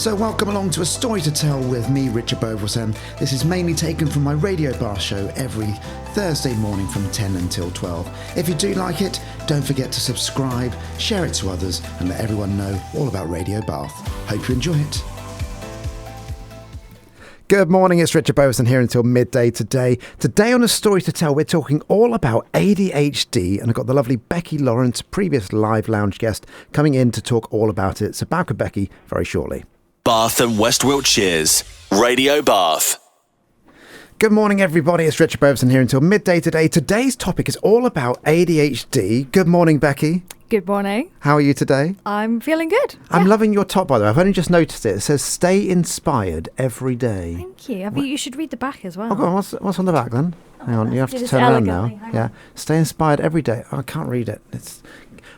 So welcome along to A Story to Tell with me, Richard Beauvoisin. This is mainly taken from my Radio Bath show every Thursday morning from 10 until 12. If you do like it, don't forget to subscribe, share it to others, and let everyone know all about Radio Bath. Hope you enjoy it. Good morning, it's Richard Beauvoisin here until midday today. Today on A Story to Tell, we're talking all about ADHD, and I've got the lovely Becky Lawrence, previous live lounge guest, coming in to talk all about it. So back with Becky very shortly. Bath and West Wiltshire's Radio Bath. Good morning, everybody. It's Richard Beauvoisin here until midday today. Today's topic is all about ADHD. Good morning, Becky. Good morning. How are you today? I'm feeling good. I'm loving your top, by the way. I've only just noticed it. It says, stay inspired every day. Thank you. You should read the back as well. Oh, go on. What's on the back then? Hang on, you have to turn around now. Yeah. Stay inspired every day. Oh, I can't read it. It's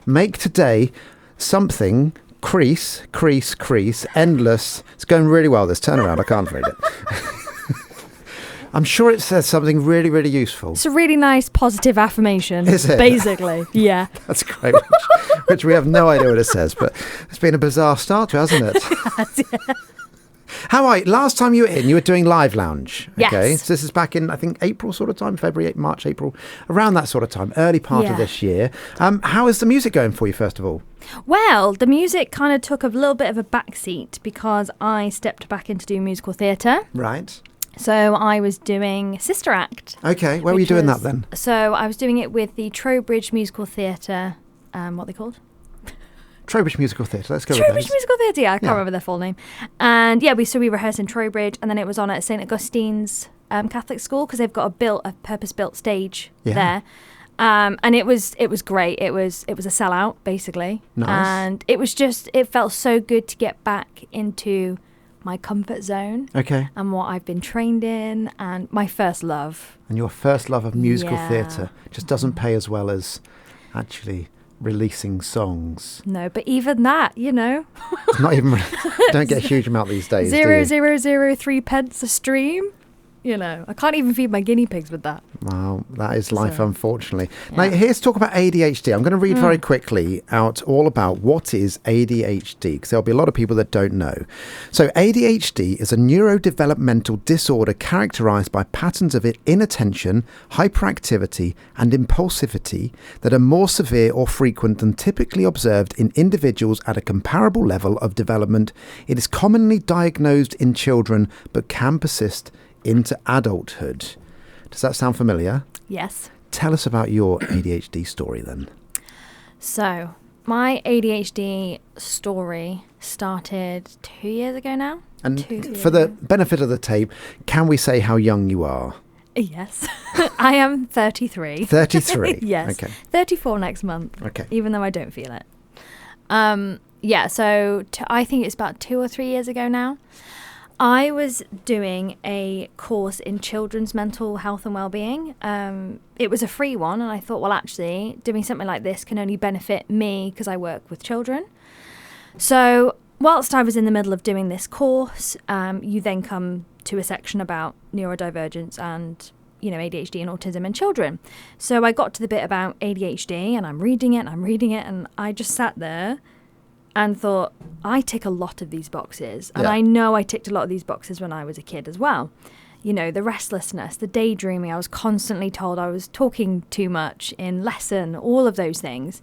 make today something... Crease, endless. It's going really well, this turnaround. I can't read it. I'm sure it says something really, really useful. It's a really nice positive affirmation. Is it? Basically, yeah. That's great, which we have no idea what it says, but it's been a bizarre start to it, hasn't it? Yeah. How are you? Last time you were in, you were doing Live Lounge. Okay. Yes. So this is back in, I think, April sort of time, February, March, April, around that sort of time, early part of this year. How is the music going for you, first of all? Well, the music kind of took a little bit of a backseat because I stepped back into doing musical theatre. Right. So I was doing Sister Act. Okay. Where were you doing that then? So I was doing it with the Trowbridge Musical Theatre, what are they called? Trowbridge Musical Theatre. Let's go Trowbridge with those. Musical Theatre, yeah. I can't remember their full name. And yeah, we rehearsed in Trowbridge, and then it was on at St Augustine's Catholic School because they've got a purpose-built stage there. And it was great. It was a sellout basically. Nice. And it felt so good to get back into my comfort zone. Okay. And what I've been trained in and my first love. And your first love of musical theatre just doesn't pay as well as actually releasing songs. No, but even that, you know. It's not even don't get a huge amount these days. 0.003 pence a stream. You know, I can't even feed my guinea pigs with that. Wow, that is life, unfortunately. Yeah. Now, here's talk about ADHD. I'm going to read very quickly out all about what is ADHD, because there'll be a lot of people that don't know. So ADHD is a neurodevelopmental disorder characterized by patterns of inattention, hyperactivity, and impulsivity that are more severe or frequent than typically observed in individuals at a comparable level of development. It is commonly diagnosed in children, but can persist into adulthood. Does that sound familiar? Yes. Tell us about your ADHD story then. So, my ADHD story started 2 years ago now. And for the benefit of the tape, can we say how young you are? Yes. I am 33. 33? Yes. Okay. 34 next month. Okay. Even though I don't feel it. So I think it's about 2 or 3 years ago now. I was doing a course in children's mental health and well-being. It was a free one, and I thought, well, actually, doing something like this can only benefit me because I work with children. So whilst I was in the middle of doing this course, you then come to a section about neurodivergence and, ADHD and autism in children. So I got to the bit about ADHD, and I'm reading it, and I just sat there and thought, I tick a lot of these boxes. And I know I ticked a lot of these boxes when I was a kid as well. You know, the restlessness, the daydreaming. I was constantly told I was talking too much in lesson, all of those things.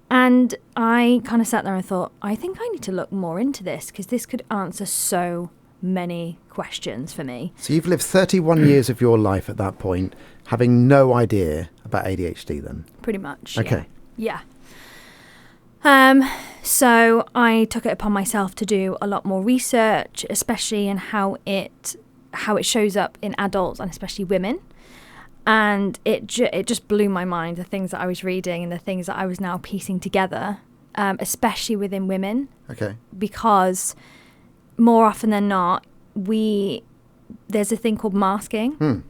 And I kind of sat there and thought, I think I need to look more into this because this could answer so many questions for me. So you've lived 31 years of your life at that point, having no idea about ADHD then? Pretty much. Okay. Yeah. So I took it upon myself to do a lot more research, especially in how it shows up in adults and especially women. And it just blew my mind, the things that I was reading and the things that I was now piecing together, especially within women. Okay. Because more often than not, there's a thing called masking.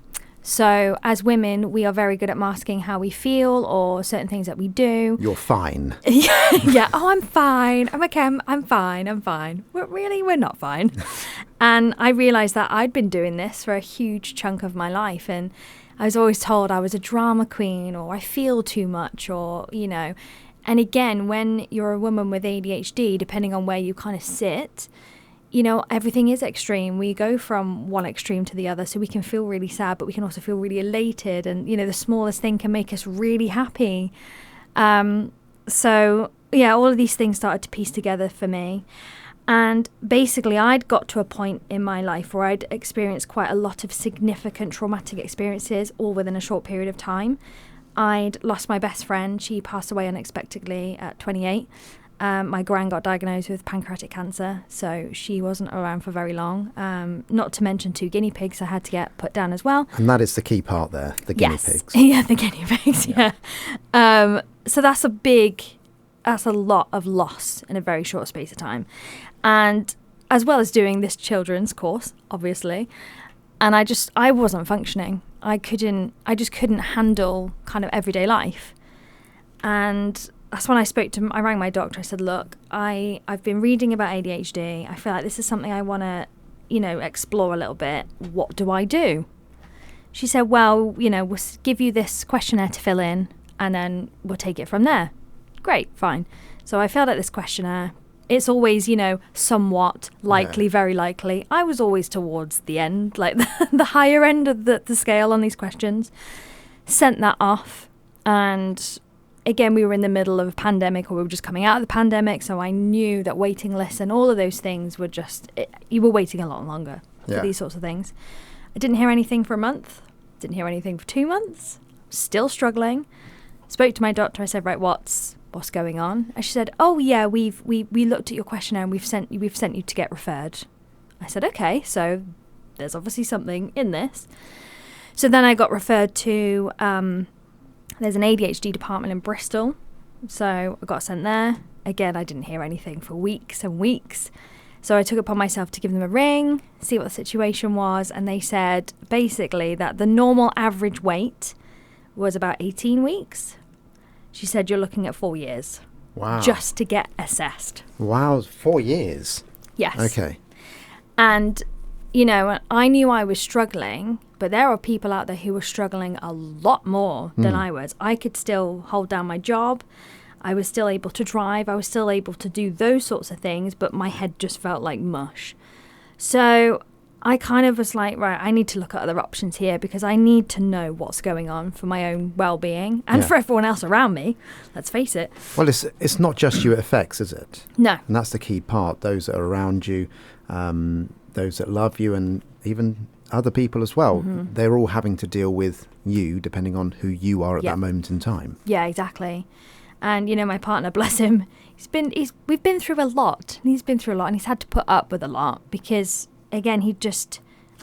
So as women, we are very good at masking how we feel or certain things that we do. You're fine. Yeah. Oh, I'm fine. I'm okay. I'm fine. We're not fine. And I realized that I'd been doing this for a huge chunk of my life. And I was always told I was a drama queen or I feel too much or, And again, when you're a woman with ADHD, depending on where you kind of sit, everything is extreme. We go from one extreme to the other, so we can feel really sad, but we can also feel really elated, and the smallest thing can make us really happy. So yeah, all of these things started to piece together for me. And basically, I'd got to a point in my life where I'd experienced quite a lot of significant traumatic experiences all within a short period of time. I'd lost my best friend. She passed away unexpectedly at 28. My gran got diagnosed with pancreatic cancer, so she wasn't around for very long. Not to mention 2 guinea pigs I had to get put down as well. And that is the key part there, the guinea pigs. Yeah, the guinea pigs, yeah. So that's a lot of loss in a very short space of time. And as well as doing this children's course, obviously, and I wasn't functioning. I just couldn't handle kind of everyday life. And that's when I rang my doctor. I said, look, I've been reading about ADHD. I feel like this is something I want to, explore a little bit. What do I do? She said, well, we'll give you this questionnaire to fill in, and then we'll take it from there. Great, fine. So I filled out this questionnaire. It's always, somewhat likely, very likely. I was always towards the end, like the higher end of the scale on these questions. Sent that off. And again, we were in the middle of a pandemic, or we were just coming out of the pandemic. So I knew that waiting lists and all of those things were you were waiting a lot longer for these sorts of things. I didn't hear anything for a month. Didn't hear anything for 2 months. Still struggling. Spoke to my doctor. I said, right, what's going on? And she said, oh yeah, we looked at your questionnaire and we've sent you to get referred. I said, okay, so there's obviously something in this. So then I got referred to there's an ADHD department in Bristol, so I got sent there. Again, I didn't hear anything for weeks and weeks, so I took it upon myself to give them a ring, see what the situation was, and they said basically that the normal average wait was about 18 weeks. She said, you're looking at 4 years. Wow. Just to get assessed. Wow, 4 years? Yes. Okay. And, I knew I was struggling, but there are people out there who were struggling a lot more than I was. I could still hold down my job. I was still able to drive. I was still able to do those sorts of things, but my head just felt like mush. So I kind of was like, right, I need to look at other options here, because I need to know what's going on for my own well-being and for everyone else around me. Let's face it. Well, it's not just you it affects, is it? No. And that's the key part. Those that are around you, those that love you, and even other people as well. Mm-hmm. They're all having to deal with you, depending on who you are at that moment in time. Yeah, exactly. And, my partner, bless him, we've been through a lot. He's been through a lot, and he's had to put up with a lot because, again,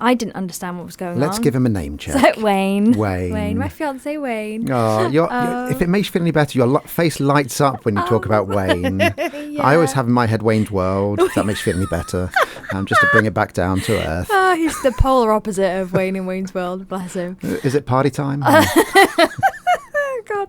I didn't understand what was going on. Let's give him a name check. So, Wayne, my fiancé Wayne. Oh, if it makes you feel any better, your face lights up when you talk about Wayne. Yeah. I always have in my head Wayne's World, if that makes you feel any better. Just to bring it back down to earth. Oh, he's the polar opposite of Wayne in Wayne's World, bless him. Is it party time? God.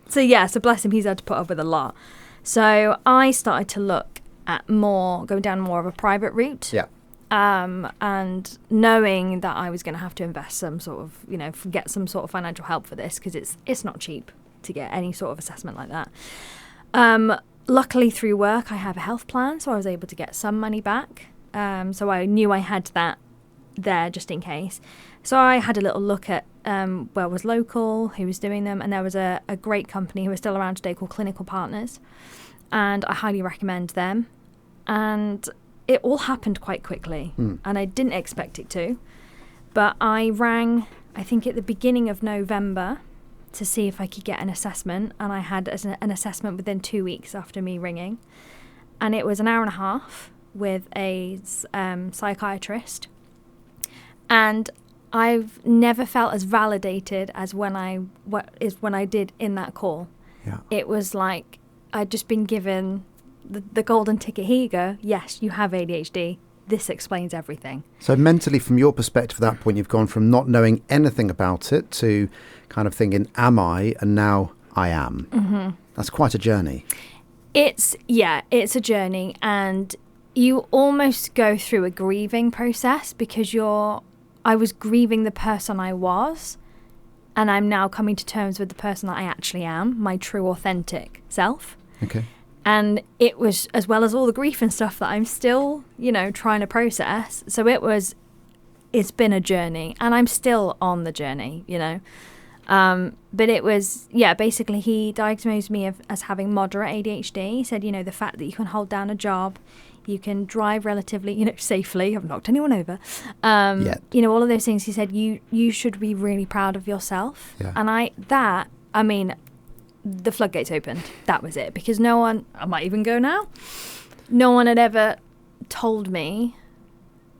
So bless him, he's had to put up with a lot. So I started to look at going down more of a private route. Yeah. And knowing that I was going to have to invest some sort of, get some sort of financial help for this, because it's not cheap to get any sort of assessment like that. Luckily through work, I have a health plan, so I was able to get some money back. So I knew I had that there just in case. So I had a little look at where was local, who was doing them, and there was a great company who is still around today called Clinical Partners, and I highly recommend them. And it all happened quite quickly, and I didn't expect it to. But I rang, I think at the beginning of November, to see if I could get an assessment, and I had an assessment within 2 weeks after me ringing. And it was an hour and a half with a psychiatrist. And I've never felt as validated as when I did in that call. Yeah. It was like I'd just been given the golden ticket. Here you go. Yes, you have ADHD. This explains everything. So mentally, from your perspective, at that point, you've gone from not knowing anything about it to kind of thinking, am I? And now I am. Mm-hmm. That's quite a journey. It's a journey. And you almost go through a grieving process, because I was grieving the person I was, and I'm now coming to terms with the person that I actually am, my true authentic self. Okay. And it was, as well as all the grief and stuff that I'm still, trying to process. So it's been a journey, and I'm still on the journey, But it was, basically he diagnosed me as having moderate ADHD. He said, the fact that you can hold down a job, you can drive relatively, safely. I've knocked anyone over. All of those things. He said, you should be really proud of yourself. Yeah. And the floodgates opened. That was it. Because no one, I might even go now, no one had ever told me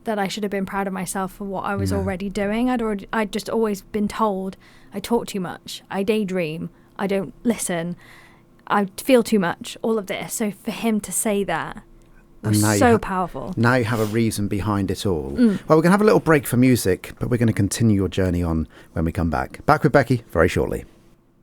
that I should have been proud of myself for what I was already doing. I'd just always been told I talk too much, I daydream, I don't listen, I feel too much, all of this. So for him to say that was so powerful. Now you have a reason behind it all. Well, we're going to have a little break for music, but we're going to continue your journey on when we come back. Back with Becky very shortly.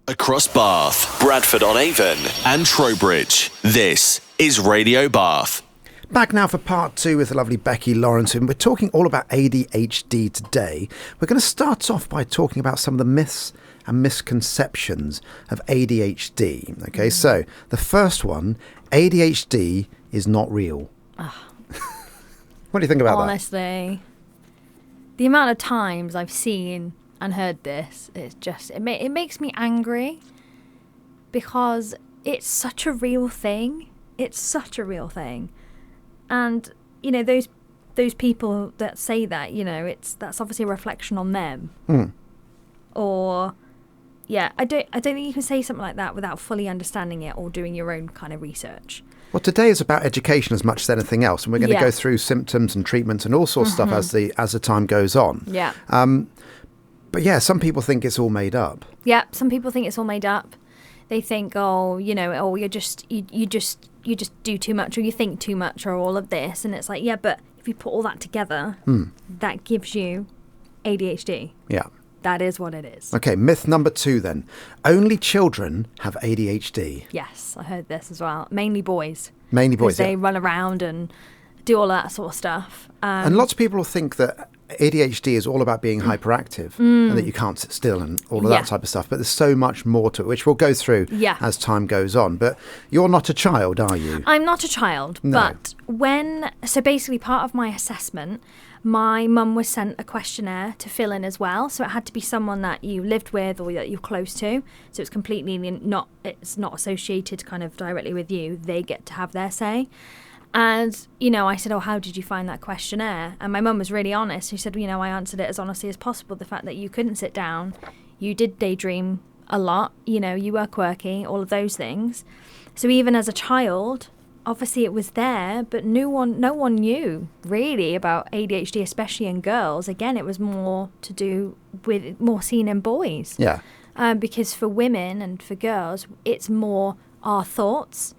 Across Bath, Bradford-on-Avon and Trowbridge, this is Radio Bath. Back now for part 2 with the lovely Becky Lawrence, and we're talking all about ADHD today. We're going to start off by talking about some of the myths and misconceptions of ADHD. Okay, so the first one, ADHD is not real. What do you think about that? Honestly, the amount of times I've seen and heard this, it's just, it makes me angry, because it's such a real thing. It's such a real thing. And, those people that say that, that's obviously a reflection on them. Or, I don't think you can say something like that without fully understanding it or doing your own kind of research. Well, today is about education as much as anything else, and we're going to go through symptoms and treatments and all sorts of stuff as the time goes on. Yeah. But some people think it's all made up. Yeah, some people think it's all made up. They think, you just do too much, or you think too much, or all of this. And it's like, but if you put all that together, that gives you ADHD. Yeah. That is what it is. Okay, myth number 2 then. Only children have ADHD. Yes, I heard this as well. Mainly boys. Mainly boys, They run around and do all that sort of stuff. And lots of people think that ADHD is all about being hyperactive and that you can't sit still and all of that type of stuff. But there's so much more to it, which we'll go through as time goes on. But you're not a child, are you? I'm not a child. No. But so basically part of my assessment, my mum was sent a questionnaire to fill in as well. So it had to be someone that you lived with or that you're close to. So it's completely it's not associated kind of directly with you. They get to have their say. And, I said, how did you find that questionnaire? And my mum was really honest. She said, I answered it as honestly as possible. The fact that you couldn't sit down, you did daydream a lot, you were quirky, all of those things. So even as a child, obviously it was there, but no one knew really about ADHD, especially in girls. Again, it was more to do with more seen in boys. Yeah. Because for women and for girls, it's more our thoughts.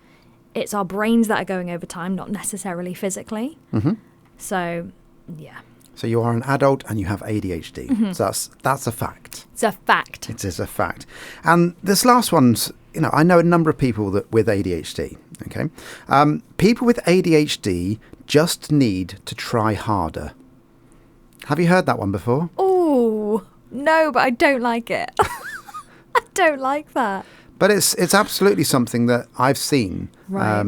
It's our brains that are going over time, not necessarily physically. So, yeah. So you are an adult and you have ADHD. So that's a fact. It's a fact. It is a fact. And this last one's, I know a number of people with ADHD. Okay. People with ADHD just need to try harder. Have you heard that one before? Oh, no, but I don't like it. I don't like that. But it's absolutely something that I've seen. Right.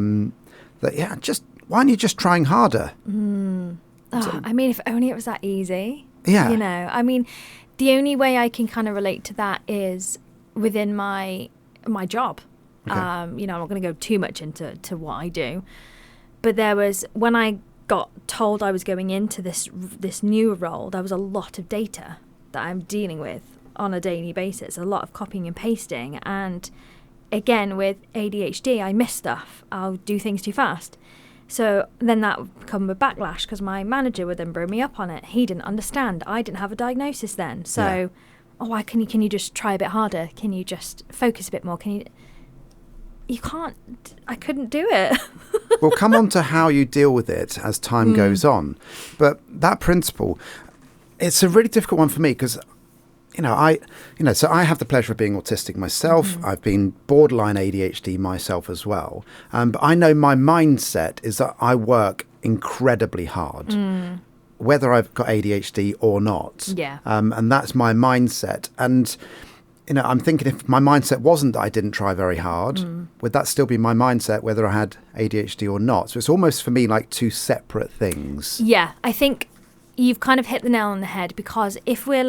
Why aren't you just trying harder? If only it was that easy. Yeah. The only way I can kind of relate to that is within my job. Okay. I'm not going to go too much into what I do. But there was, when I got told I was going into this new role, there was a lot of data that I'm dealing with on a daily basis, a lot of copying and pasting. And again, with ADHD, I miss stuff. I'll do things too fast. So then that would come with backlash, because my manager would then bring me up on it. He didn't understand. I didn't have a diagnosis then. So, why can you just try a bit harder? Can you just focus a bit more? You can't, I couldn't do it. We'll come on to how you deal with it as time goes on. But that principle, it's a really difficult one for me, because so I have the pleasure of being autistic myself. I've been borderline ADHD myself as well. But I know my mindset is that I work incredibly hard, whether I've got ADHD or not. Yeah. And that's my mindset. And, I'm thinking if my mindset wasn't that I didn't try very hard, would that still be my mindset whether I had ADHD or not? So it's almost for me like two separate things. Yeah, I think you've kind of hit the nail on the head, because if I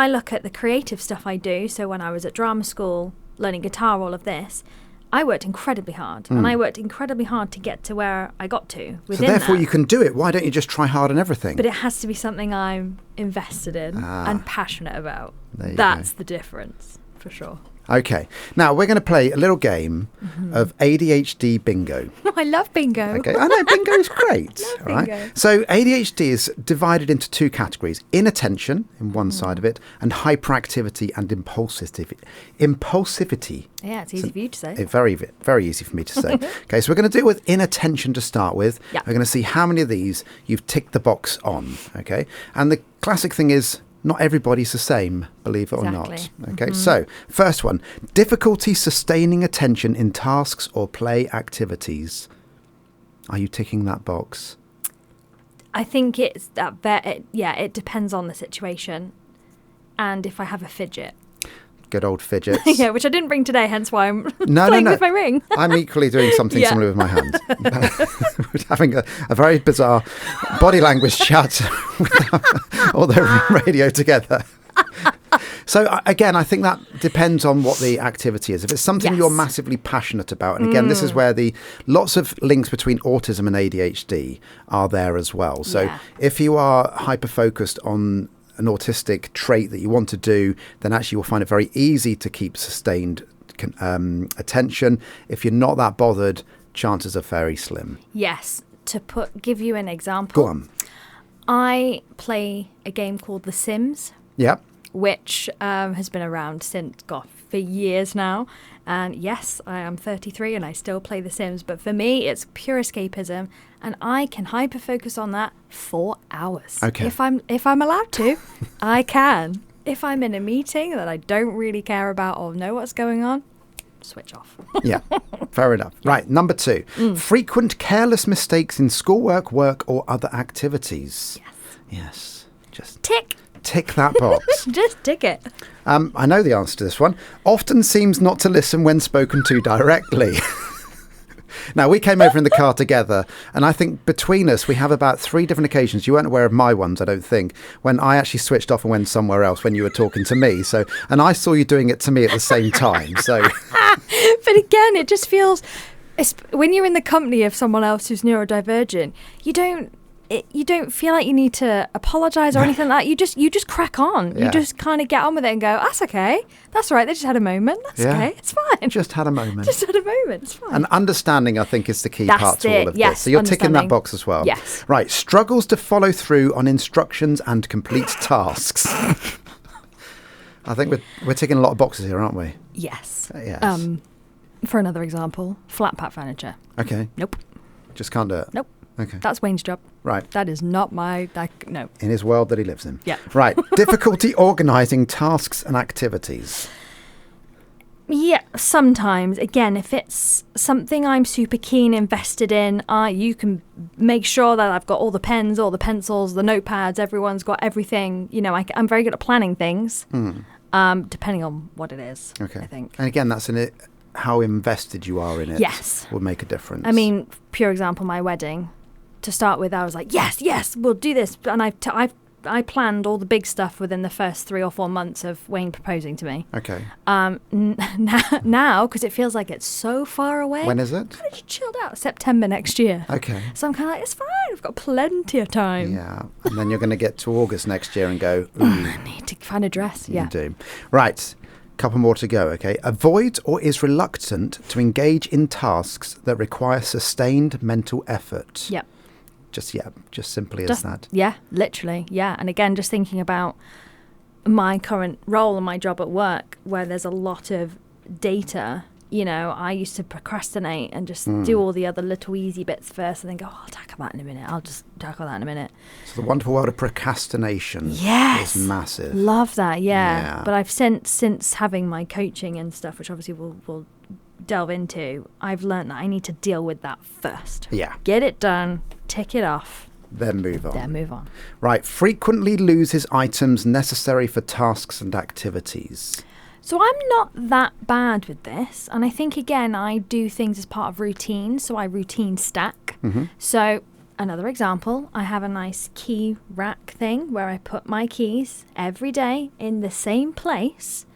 look at the creative stuff I do, so when I was at drama school, learning guitar, all of this, I worked incredibly hard, and I worked incredibly hard to get to where I got to within So therefore that. you can do it. Why don't you just try hard on everything? But it has to be something I'm invested in and passionate about. That's the difference, for sure. Okay. Now we're going to play a little game of ADHD bingo. I love bingo. Okay. I know bingo is great. Love all right. bingo. So ADHD is divided into two categories: inattention in one side of it, and hyperactivity and impulsivity. Yeah, it's easy for you to say. Very, very easy for me to say. Okay, so we're going to deal with inattention to start with. Yeah. We're going to see how many of these you've ticked the box on. Okay, and the classic thing is, not everybody's the same, believe it or not. Okay, so first one: difficulty sustaining attention in tasks or play activities. Are you ticking that box? I think it's that. It depends on the situation, and if I have a fidget. Good old fidgets. Yeah, which I didn't bring today, hence why I'm No. playing with my ring. I'm equally doing something Yeah. similar with my hand. We're having a very bizarre body language chat with all the radio together. So again, I think that depends on what the activity is. If it's something you're Yes. massively passionate about, and again, this is where the lots of links between autism and ADHD are there as well. So Yeah. if you are hyper-focused on an autistic trait that you want to do, then actually you'll find it very easy to keep sustained attention. If you're not that bothered, chances are very slim. Yes, give you an example. Go on. I play a game called The Sims, Yep. which has been around for years now. And yes, I am 33 and I still play The Sims, but for me, it's pure escapism, and I can hyper focus on that for hours. Okay. If I'm allowed to, I can. If I'm in a meeting that I don't really care about or know what's going on, switch off. Yeah, fair enough. Right, number 2. Frequent careless mistakes in schoolwork, work, or other activities. Yes. Just tick that box. Just tick it. I know the answer to this one. Often seems not to listen when spoken to directly. Now, we came over in the car together, and I think between us, we have about 3 different occasions. You weren't aware of my ones, I don't think, when I actually switched off and went somewhere else when you were talking to me. So, and I saw you doing it to me at the same time. So, But again, it just feels, when you're in the company of someone else who's neurodivergent, you don't feel like you need to apologise or anything like that. You just crack on. Yeah. You just kind of get on with it and go, that's okay. That's all right. They just had a moment. That's Yeah. okay. It's fine. just had a moment. Just had a moment. It's fine. And understanding, I think, is the key That's part to all it. of Yes, this. So you're ticking that understanding. box as well. Yes. Right. Struggles to follow through on instructions and complete tasks. I think we're ticking a lot of boxes here, aren't we? Yes. Yes. For another example, flat pack furniture. Okay. Nope. Just can't do it. Nope. Okay. That's Wayne's job. Right. That is not no. In his world that he lives in. Yeah. Right. Difficulty organising tasks and activities. Yeah, sometimes. Again, if it's something I'm super keen, invested in, you can make sure that I've got all the pens, all the pencils, the notepads, everyone's got everything. You know, I'm very good at planning things, depending on what it is, Okay. I think. And again, that's in it. How invested you are in it. Yes. Will make a difference. I mean, pure example, my wedding. To start with, I was like, yes, we'll do this. And I planned all the big stuff within the first 3 or 4 months of Wayne proposing to me. Okay. Now, because it feels like it's so far away. When is it? Kind of just chilled out. September next year. Okay. So I'm kind of like, it's fine. I've got plenty of time. Yeah. And then you're going to get to August next year and go, ooh, I need to find a dress. you Yeah. do. Right. Couple more to go, okay? Avoids or is reluctant to engage in tasks that require sustained mental effort. Yep. Just simply as that. Yeah, literally. Yeah. And again, just thinking about my current role and my job at work, where there's a lot of data. You know, I used to procrastinate and just do all the other little easy bits first and then go, I'll tackle that in a minute. I'll just tackle that in a minute. So the wonderful world of procrastination Yes. is massive. Love that, yeah. Yeah. But I've since having my coaching and stuff, which obviously we'll delve into, I've learned that I need to deal with that first. Yeah. Get it done, tick it off, then move on. Then move on. Right. Frequently loses items necessary for tasks and activities. So I'm not that bad with this. And I think, again, I do things as part of routine. So I routine stack. So another example, I have a nice key rack thing where I put my keys every day in the same place.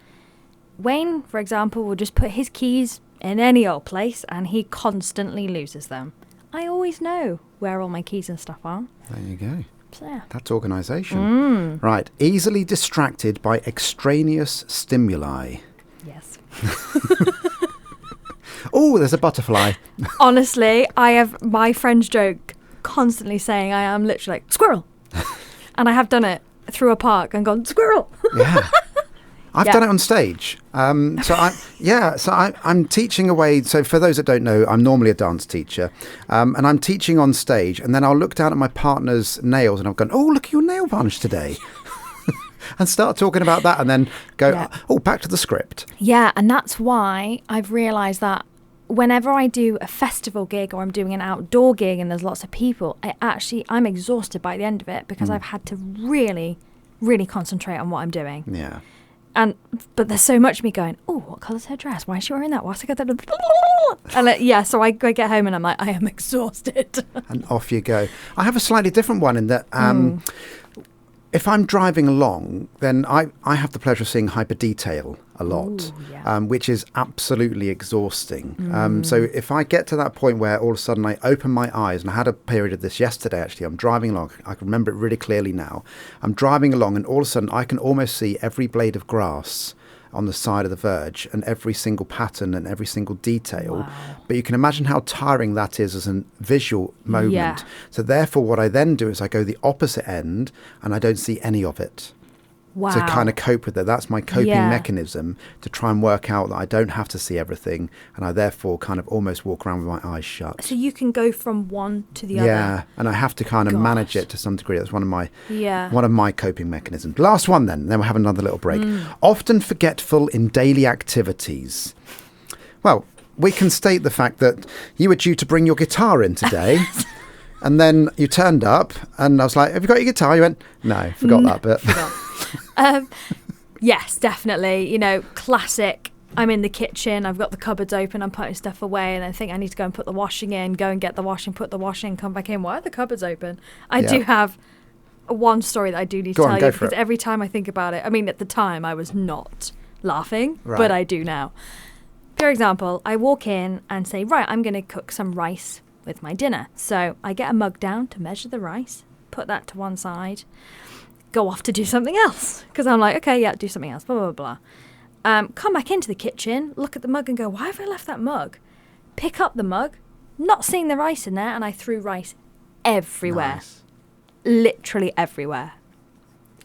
Wayne, for example, will just put his keys in any old place and he constantly loses them. I always know where all my keys and stuff are. There you go. So, yeah. That's organisation. Right. Easily distracted by extraneous stimuli. Yes. Oh, there's a butterfly. Honestly, I have my friend's joke constantly saying I am literally like, squirrel. And I have done it through a park and gone, squirrel. Yeah. I've done it on stage. I'm teaching away. So for those that don't know, I'm normally a dance teacher, and I'm teaching on stage. And then I'll look down at my partner's nails, and I've gone, "Oh, look at your nail varnish today," and start talking about that, and then go, "Oh, back to the script." Yeah, and that's why I've realised that whenever I do a festival gig or I'm doing an outdoor gig and there's lots of people, I'm exhausted by the end of it because I've had to really, really concentrate on what I'm doing. Yeah. But there's so much of me going, oh, what colour's her dress? Why is she wearing that? What's I got that? And so I get home and I'm like, I am exhausted. And off you go. I have a slightly different one in that if I'm driving along, then I have the pleasure of seeing hyper detail a lot, which is absolutely exhausting. So if I get to that point where all of a sudden I open my eyes, and I had a period of this yesterday actually, I'm driving along, I can remember it really clearly now. I'm driving along and all of a sudden I can almost see every blade of grass on the side of the verge and every single pattern and every single detail. Wow. But you can imagine how tiring that is as a visual moment. Yeah. So therefore what I then do is I go the opposite end and I don't see any of it. Wow. To kind of cope with it. That's my coping mechanism to try and work out that I don't have to see everything, and I therefore kind of almost walk around with my eyes shut. So you can go from one to the other. Yeah, and I have to kind of manage it to some degree. That's one of my coping mechanisms. Last one then we'll have another little break. Often forgetful in daily activities. Well, we can state the fact that you were due to bring your guitar in today. And then you turned up and I was like, have you got your guitar? You went, no, forgot that bit. Yes, definitely. You know, classic. I'm in the kitchen, I've got the cupboards open, I'm putting stuff away, and I think I need to go and put the washing in, go and get the washing, put the washing in, come back in. Why are the cupboards open? I do have one story that I do need to tell you, because every time I think about it, I mean, at the time I was not laughing, but I do now. For example, I walk in and say, right, I'm going to cook some rice with my dinner. So I get a mug down to measure the rice, put that to one side, go off to do something else, because I'm like, okay, do something else, blah, blah, blah. Come back into the kitchen, look at the mug and go, why have I left that mug? Pick up the mug, not seeing the rice in there, and I threw rice everywhere. Nice. Literally everywhere.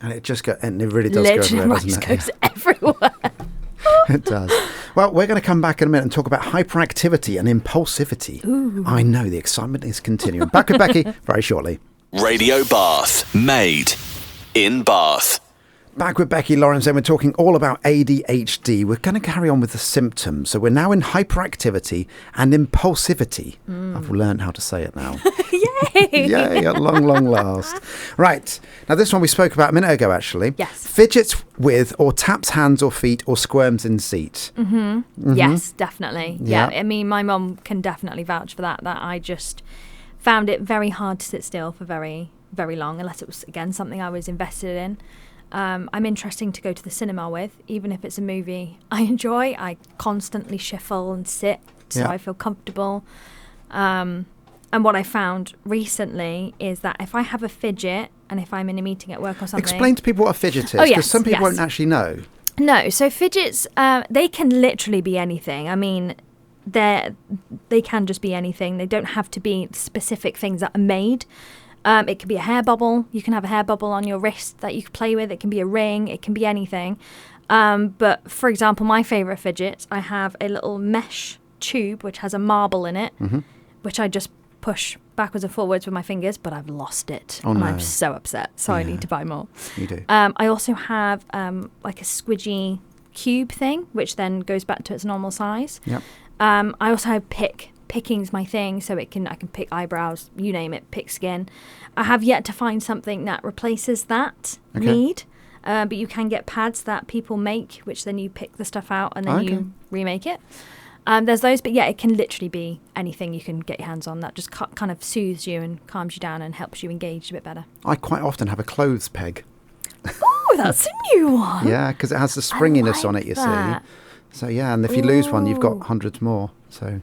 And it really does go everywhere, rice doesn't it? Goes everywhere. It does. Well, we're going to come back in a minute and talk about hyperactivity and impulsivity. Ooh. I know, the excitement is continuing. Back with Becky very shortly. Radio Bath, made in Bath. Back with Becky Lawrence, and we're talking all about ADHD. We're going to carry on with the symptoms. So we're now in hyperactivity and impulsivity. I've learned how to say it now. Yay! Yay, at long, long last. Right. Now, this one we spoke about a minute ago, actually. Yes. Fidgets with or taps hands or feet or squirms in seat. Yes, definitely. Yeah. I mean, my mum can definitely vouch for that I just found it very hard to sit still for very, very long, unless it was, again, something I was invested in. I'm interesting to go to the cinema with, even if it's a movie I enjoy. I constantly shuffle and sit so I feel comfortable. And what I found recently is that if I have a fidget and if I'm in a meeting at work or something... Explain to people what a fidget is, because some people won't actually know. No, so fidgets, they can literally be anything. I mean, they can just be anything. They don't have to be specific things that are made. It can be a hair bubble. You can have a hair bubble on your wrist that you can play with. It can be a ring. It can be anything. But for example, my favourite fidget, I have a little mesh tube which has a marble in it, which I just push backwards and forwards with my fingers, but I've lost it. Oh, and no. I'm so upset. So I need to buy more. You do. I also have like a squidgy cube thing, which then goes back to its normal size. Yep. I also have pick picking's my thing, so I can pick eyebrows, you name it, pick skin. I have yet to find something that replaces that need. But you can get pads that people make, which then you pick the stuff out and then you remake it. There's those, but yeah, it can literally be anything you can get your hands on that just kind of soothes you and calms you down and helps you engage a bit better. I quite often have a clothes peg. Oh, that's a new one. Yeah, because it has the springiness on it, you see. So yeah, and if you lose one, you've got hundreds more. So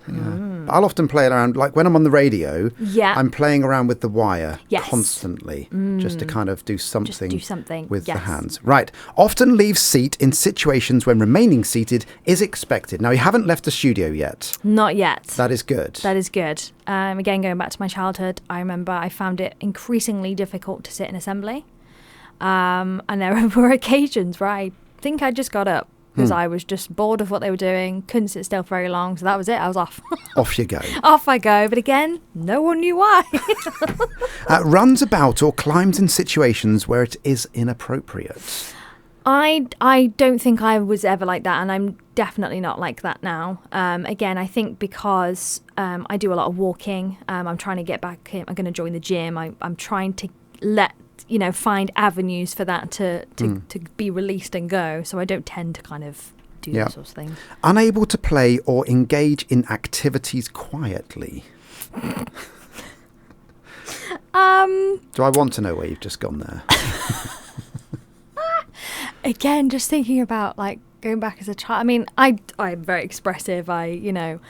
yeah, I'll often play around, like when I'm on the radio. Yeah, I'm playing around with the wire constantly, just to kind of do something with the hands. Right, often leave seat in situations when remaining seated is expected. Now, you haven't left the studio yet. Not yet. That is good. That is good. Again, going back to my childhood, I remember I found it increasingly difficult to sit in assembly. And there were occasions where I think I just got up because I was just bored of what they were doing, couldn't sit still for very long, so that was it, I was off. Off you go. Off I go, but again, no one knew why. Runs about or climbs in situations where it is inappropriate. I don't think I was ever like that, and I'm definitely not like that now. Again, I think because I do a lot of walking, I'm trying to get back in, I'm going to join the gym, I'm trying to find avenues for that to be released and go. So I don't tend to kind of do those sorts of things. Unable to play or engage in activities quietly. Do I want to know where you've just gone there? Again, just thinking about like going back as a child. I mean, I'm very expressive. And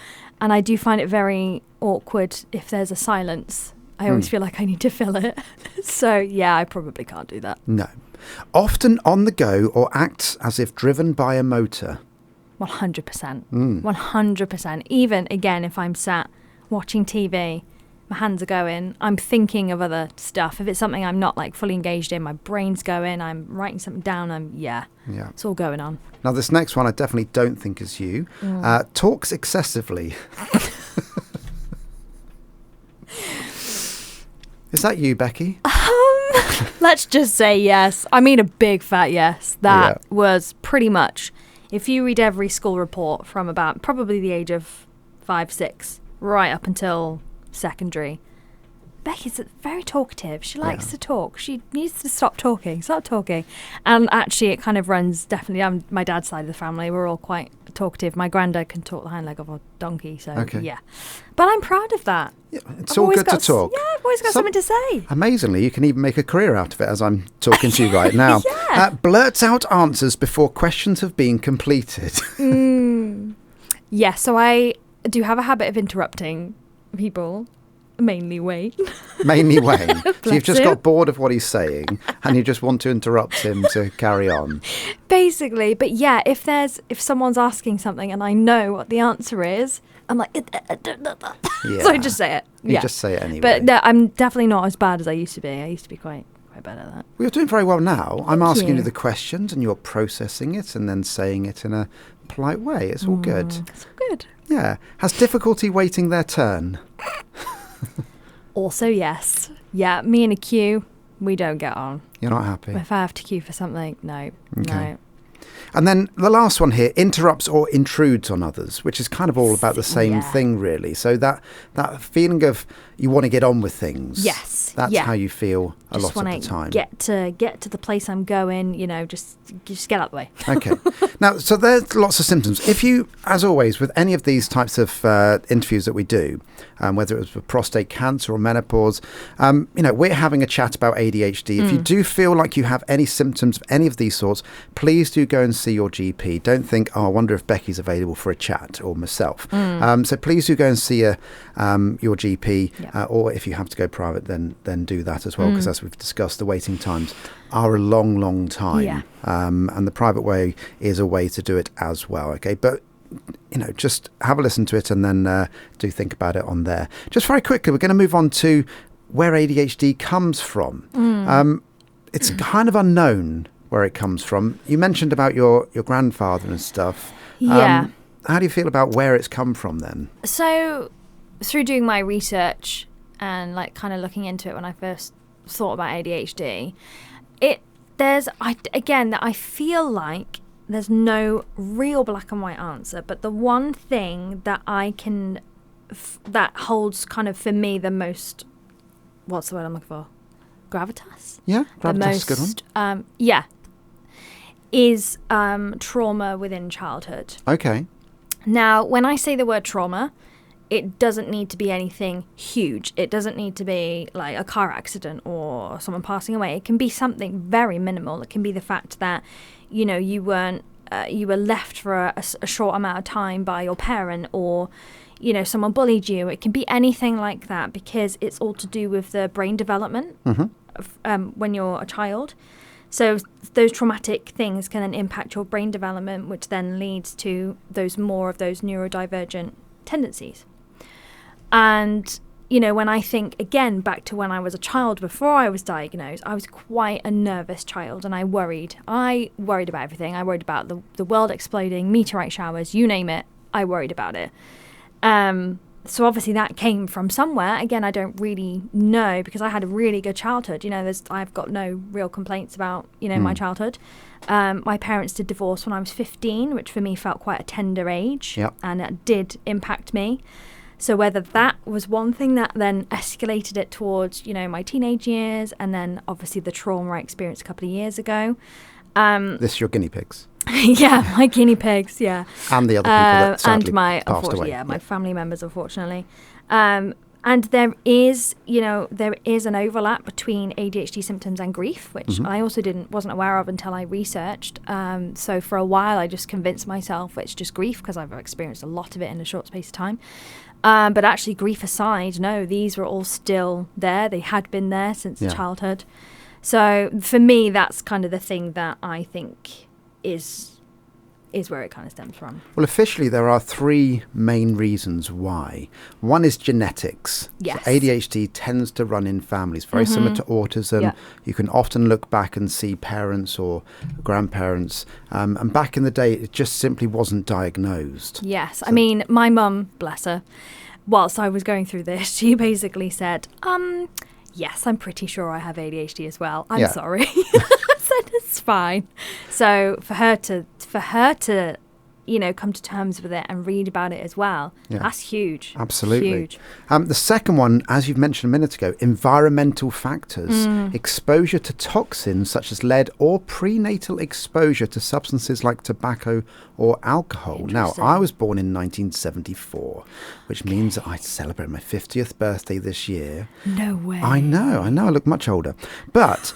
I do find it very awkward if there's a silence. I always feel like I need to fill it. So, yeah, I probably can't do that. No. Often on the go or acts as if driven by a motor. 100%. 100%. Even, again, if I'm sat watching TV, my hands are going, I'm thinking of other stuff. If it's something I'm not like fully engaged in, my brain's going, I'm writing something down, it's all going on. Now, this next one I definitely don't think is you. Talks excessively. Is that you, Becky? Let's just say yes. I mean a big fat yes. That was pretty much, if you read every school report from about probably the age of 5, 6, right up until secondary, Becky's very talkative. She likes to talk. She needs to stop talking. And actually, it kind of runs definitely on my dad's side of the family. We're all quite talkative. My granddad can talk the hind leg of a donkey. So, yeah. But I'm proud of that. Yeah, it's all good to talk. Yeah, I've always got something to say. Amazingly, you can even make a career out of it, as I'm talking to you right now. Blurts out answers before questions have been completed. Yeah, so I do have a habit of interrupting people. Mainly Wayne. So you've just got bored of what he's saying and you just want to interrupt him to carry on. Basically, but yeah, if someone's asking something and I know what the answer is, I'm like, so I just say it. You just say it anyway. But no, I'm definitely not as bad as I used to be. I used to be quite bad at that. Well, you're doing very well now. I'm asking you the questions and you're processing it and then saying it in a polite way. It's all good. It's all good. Yeah. Has difficulty waiting their turn? Also, yes. Yeah, me and a queue, we don't get on. You're not happy? If I have to queue for something, no. And then the last one here, interrupts or intrudes on others, which is kind of all about the same thing, really. So that feeling of you want to get on with things. Yes. That's how you feel a just lot of the time. Get to the place I'm going, just get out of the way. Okay. Now, so there's lots of symptoms. If you, as always, with any of these types of interviews that we do, whether it was with prostate cancer or menopause, we're having a chat about ADHD. If you do feel like you have any symptoms of any of these sorts, please do go and see your GP. Don't think, I wonder if Becky's available for a chat, or myself. So please do go and see your GP, or if you have to go private, then do that as well, because as we've discussed, the waiting times are a long, long time. And the private way is a way to do it as well. Okay, but just have a listen to it and then do think about it on there. Just very quickly, we're going to move on to where ADHD comes from. It's kind of unknown where it comes from. You mentioned about your grandfather and stuff. How do you feel about where it's come from then? So through doing my research and like kind of looking into it when I first thought about ADHD, I feel like there's no real black and white answer, but the one thing that I can that holds kind of for me the most, what's the word I'm looking for? Gravitas? Yeah, The gravitas is a good one. Is trauma within childhood. Okay. Now, when I say the word trauma, it doesn't need to be anything huge. It doesn't need to be like a car accident or someone passing away. It can be something very minimal. It can be the fact that, you know, you were left for a short amount of time by your parent, or, you know, someone bullied you. It can be anything like that, because it's all to do with the brain development when you're a child. So those traumatic things can then impact your brain development, which then leads to more of those neurodivergent tendencies. And, you know, when I think, again, back to when I was a child before I was diagnosed, I was quite a nervous child, and I worried. I worried about everything. I worried about the world exploding, meteorite showers, you name it. I worried about it. So obviously that came from somewhere. Again, I don't really know, because I had a really good childhood. You know, I've got no real complaints about, you know, my childhood. My parents did divorce when I was 15, which for me felt quite a tender age. Yep. And it did impact me. So whether that was one thing that then escalated it towards, you know, my teenage years, and then obviously the trauma I experienced a couple of years ago. This is your guinea pigs. Yeah, my guinea pigs, yeah. And the other people that sadly and my, passed away. Yeah, my family members, unfortunately. And there is an overlap between ADHD symptoms and grief, which I also wasn't aware of until I researched. So for a while, I just convinced myself it's just grief, because I've experienced a lot of it in a short space of time. But actually, grief aside, no, these were all still there. They had been there since childhood. So for me, that's kind of the thing that I think is where it kind of stems from. Well, officially, there are 3 main reasons why. One is genetics. Yes. So ADHD tends to run in families, very similar to autism. Yeah. You can often look back and see parents or grandparents. And back in the day, it just simply wasn't diagnosed. Yes. So, I mean, my mum, bless her, whilst I was going through this, she basically said, yes, I'm pretty sure I have ADHD as well. I'm sorry. I said, it's fine. So for her to, you know, come to terms with it and read about it as well, that's huge. Absolutely. Huge. The second one, as you've mentioned a minute ago, environmental factors. Exposure to toxins such as lead, or prenatal exposure to substances like tobacco or alcohol. Now, I was born in 1974, which means that I celebrate my 50th birthday this year. No way. I know, I look much older. But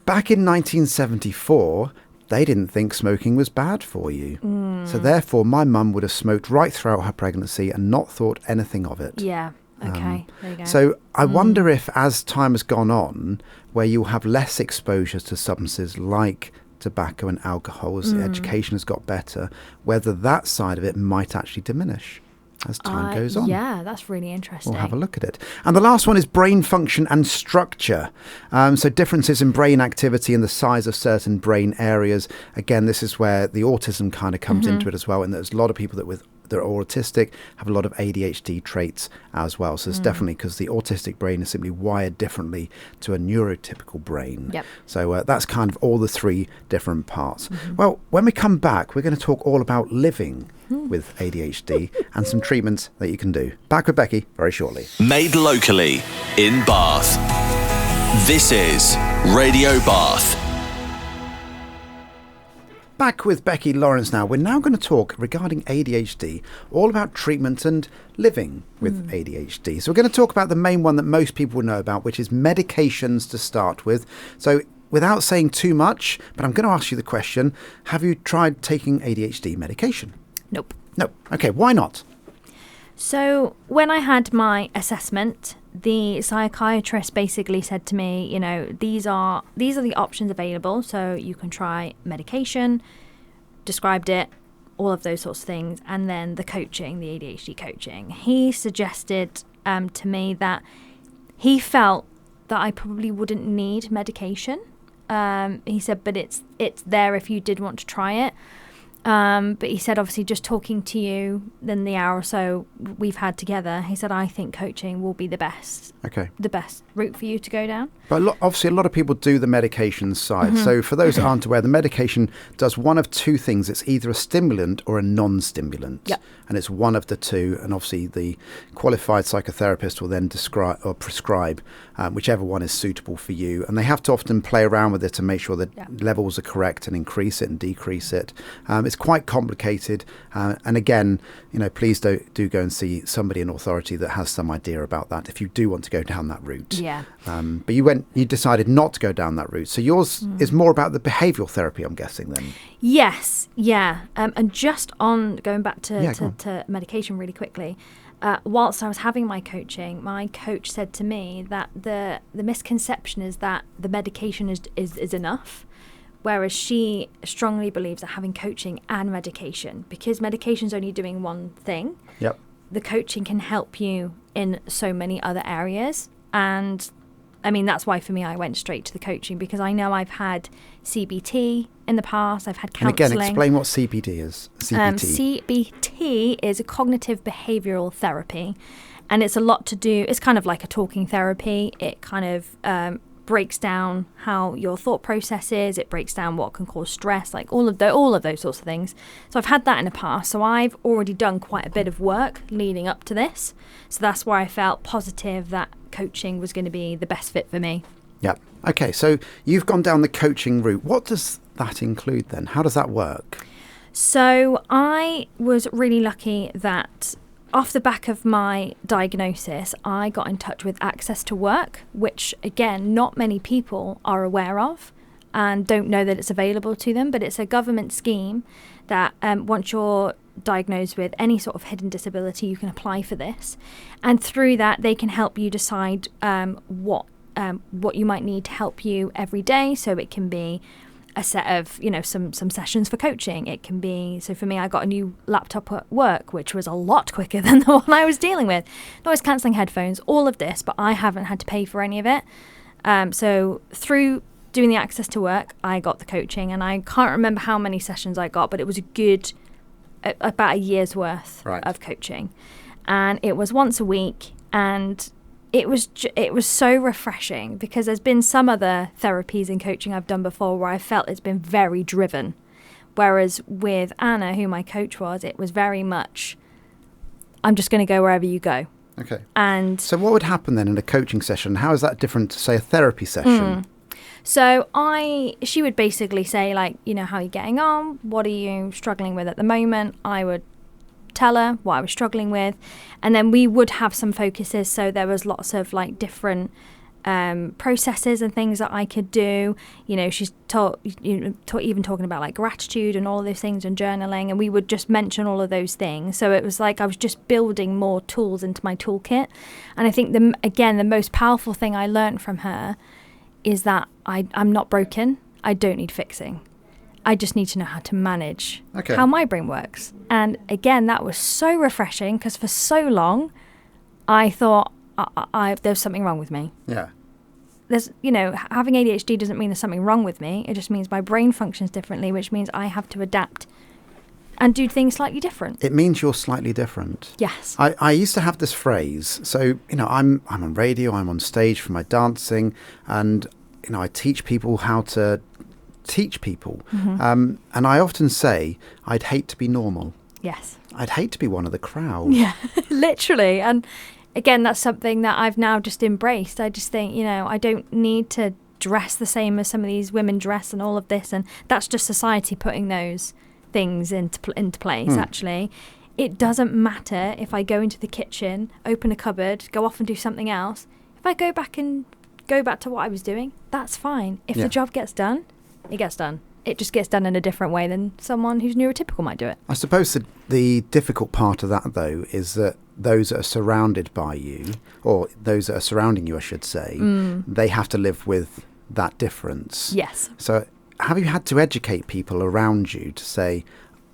back in 1974, they didn't think smoking was bad for you. So therefore, my mum would have smoked right throughout her pregnancy and not thought anything of it. Yeah. Okay. There you go. So I wonder if, as time has gone on, where you'll have less exposure to substances like tobacco and alcohol, as the education has got better, whether that side of it might actually diminish as time goes on. Yeah, that's really interesting. We'll have a look at it. And the last one is brain function and structure. So differences in brain activity and the size of certain brain areas. Again, this is where the autism kind of comes into it as well. And there's a lot of people that are autistic have a lot of ADHD traits as well. So it's definitely because the autistic brain is simply wired differently to a neurotypical brain. Yep. So that's kind of all the 3 different parts. Well, when we come back, we're going to talk all about living with ADHD and some treatments that you can do. Back with Becky very shortly. Made locally in Bath. This is Radio Bath. Back with Becky Lawrence now. We're now going to talk regarding ADHD, all about treatment and living with ADHD. So we're going to talk about the main one that most people will know about, which is medications to start with. So without saying too much, but I'm going to ask you the question, have you tried taking ADHD medication? Nope. No. Okay, why not? So when I had my assessment, the psychiatrist basically said to me, you know, these are the options available. So you can try medication, described it, all of those sorts of things, and then the coaching, the ADHD coaching. He suggested to me that he felt that I probably wouldn't need medication. He said, but it's there if you did want to try it. But he said, obviously, just talking to you, then the hour or so we've had together, he said, I think coaching will be the best route for you to go down. But obviously, a lot of people do the medication side. Mm-hmm. So for those that aren't aware, the medication does one of two things. It's either a stimulant or a non-stimulant. Yep. And it's one of the two. And obviously, the qualified psychotherapist will then prescribe whichever one is suitable for you. And they have to often play around with it to make sure that levels are correct and increase it and decrease it. It's quite complicated. And again, please do go and see somebody in authority that has some idea about that if you do want to go down that route. Yeah. But you decided not to go down that route. So yours is more about the behavioural therapy, I'm guessing, then. Yes. Yeah. And just on going back to medication really quickly, whilst I was having my coaching, my coach said to me that the misconception is that the medication is enough, whereas she strongly believes that having coaching and medication, because medication's only doing one thing, the coaching can help you in so many other areas. And I mean, that's why for me, I went straight to the coaching, because I know I've had CBT in the past, I've had counselling. And again, explain what CBT is. CBT is a cognitive behavioural therapy, and it's a lot to do, it's kind of like a talking therapy. It kind of breaks down how your thought process is, it breaks down what can cause stress, like all of those sorts of things. So I've had that in the past, so I've already done quite a bit of work leading up to this. So that's why I felt positive that coaching was going to be the best fit for me. Yeah. Okay, so you've gone down the coaching route. What does that include then? How does that work? So I was really lucky that off the back of my diagnosis, I got in touch with Access to Work, which, again, not many people are aware of and don't know that it's available to them. But it's a government scheme that once you're diagnosed with any sort of hidden disability, you can apply for this. And through that, they can help you decide what you might need to help you every day. So it can be a set of, some sessions for coaching. It can be, so for me, I got a new laptop at work, which was a lot quicker than the one I was dealing with. Noise cancelling headphones, all of this, but I haven't had to pay for any of it. So through doing the Access to Work, I got the coaching, and I can't remember how many sessions I got, but it was about a year's worth of coaching. And it was once a week, and it was so refreshing, because there's been some other therapies and coaching I've done before where I felt it's been very driven. Whereas with Anna, who my coach was, it was very much, I'm just going to go wherever you go. Okay. And so what would happen then in a coaching session? How is that different to, say, a therapy session? So she would basically say, like, how are you getting on? What are you struggling with at the moment? I would tell her what I was struggling with, and then we would have some focuses. So there was lots of like different processes and things that I could do. She's even talking about like gratitude and all of those things and journaling, and we would just mention all of those things. So it was like I was just building more tools into my toolkit. And I think the most powerful thing I learned from her is that I'm not broken. I don't need fixing. I just need to know how to manage how my brain works. And again, that was so refreshing, because for so long, I thought there's something wrong with me. Yeah. There's, having ADHD doesn't mean there's something wrong with me. It just means my brain functions differently, which means I have to adapt and do things slightly different. It means you're slightly different. Yes. I used to have this phrase. So, I'm on radio, I'm on stage for my dancing, and, I teach people how to teach people. And I often say, I'd hate to be normal. Yes. I'd hate to be one of the crowd. Yeah, literally. And again, that's something that I've now just embraced. I just think, I don't need to dress the same as some of these women dress and all of this. And that's just society putting those things into place, actually. It doesn't matter if I go into the kitchen, open a cupboard, go off and do something else. If I go back to what I was doing, that's fine. If the job gets done, it gets done. It just gets done in a different way than someone who's neurotypical might do it. I suppose the difficult part of that, though, is that those that are surrounded by you, or those that are surrounding you, I should say, they have to live with that difference. Yes. So have you had to educate people around you to say,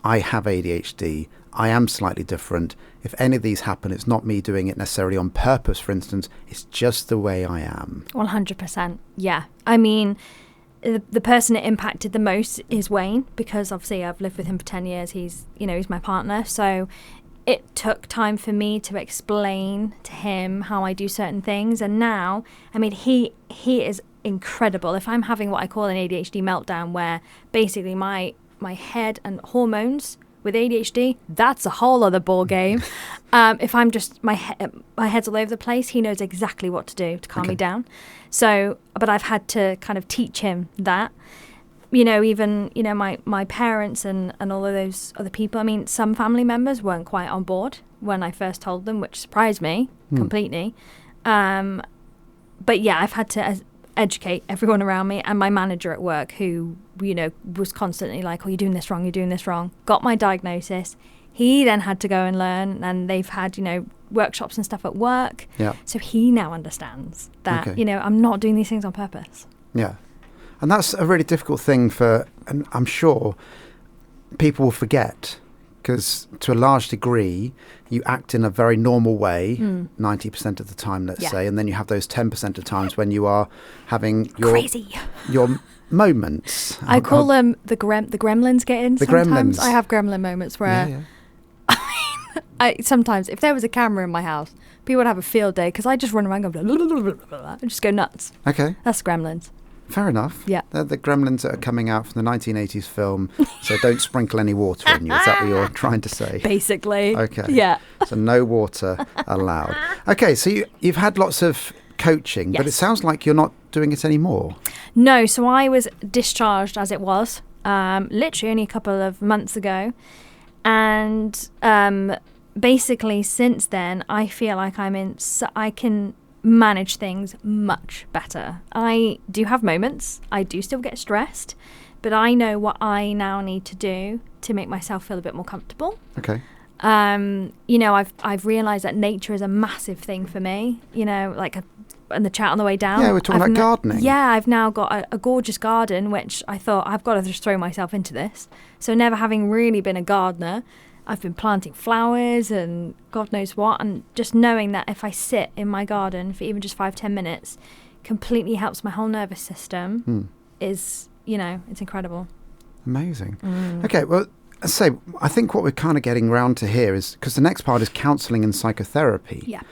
I have ADHD, I am slightly different. If any of these happen, it's not me doing it necessarily on purpose, for instance. It's just the way I am. 100%. Yeah. I mean, the person it impacted the most is Wayne, because obviously I've lived with him for 10 years. He's my partner. So it took time for me to explain to him how I do certain things. And now, I mean, he is incredible. If I'm having what I call an ADHD meltdown, where basically my head and hormones with ADHD, that's a whole other ball game. If I'm just my head's all over the place, he knows exactly what to do to calm me down. So, but I've had to kind of teach him that. Even my parents and all of those other people. I mean, some family members weren't quite on board when I first told them, which surprised me completely. But yeah, I've had to educate everyone around me, and my manager at work, who was constantly like, "Oh, you're doing this wrong. You're doing this wrong." Got my diagnosis. He then had to go and learn, and they've had workshops and stuff at work. Yeah. So he now understands that I'm not doing these things on purpose. Yeah. And that's a really difficult thing and I'm sure people will forget, because to a large degree, you act in a very normal way 90% of the time, let's say, and then you have those 10% of times when you are having your moments. I call them the gremlins get in. Sometimes I have gremlin moments where I sometimes, if there was a camera in my house, people would have a field day, because I just run around and just go nuts. Okay. That's gremlins. Fair enough. Yeah. They're the gremlins that are coming out from the 1980s film, so don't sprinkle any water in you. Is that what you're trying to say? Basically. Okay. Yeah. So no water allowed. Okay, so you've had lots of coaching, but it sounds like you're not doing it anymore. No, so I was discharged as it was, literally only a couple of months ago. And basically since then, I feel like I can manage things much better. I do have moments. I do still get stressed, but I know what I now need to do to make myself feel a bit more comfortable. Okay. I've realised that nature is a massive thing for me. Like in the chat on the way down. Yeah, we're talking about gardening. Yeah, I've now got a gorgeous garden, which I thought I've got to just throw myself into this. So never having really been a gardener, I've been planting flowers and God knows what, and just knowing that if I sit in my garden for even just 5-10 minutes, completely helps my whole nervous system is, it's incredible. Amazing. Okay, well, I think what we're kind of getting round to here is, because the next part is counselling and psychotherapy. Yeah.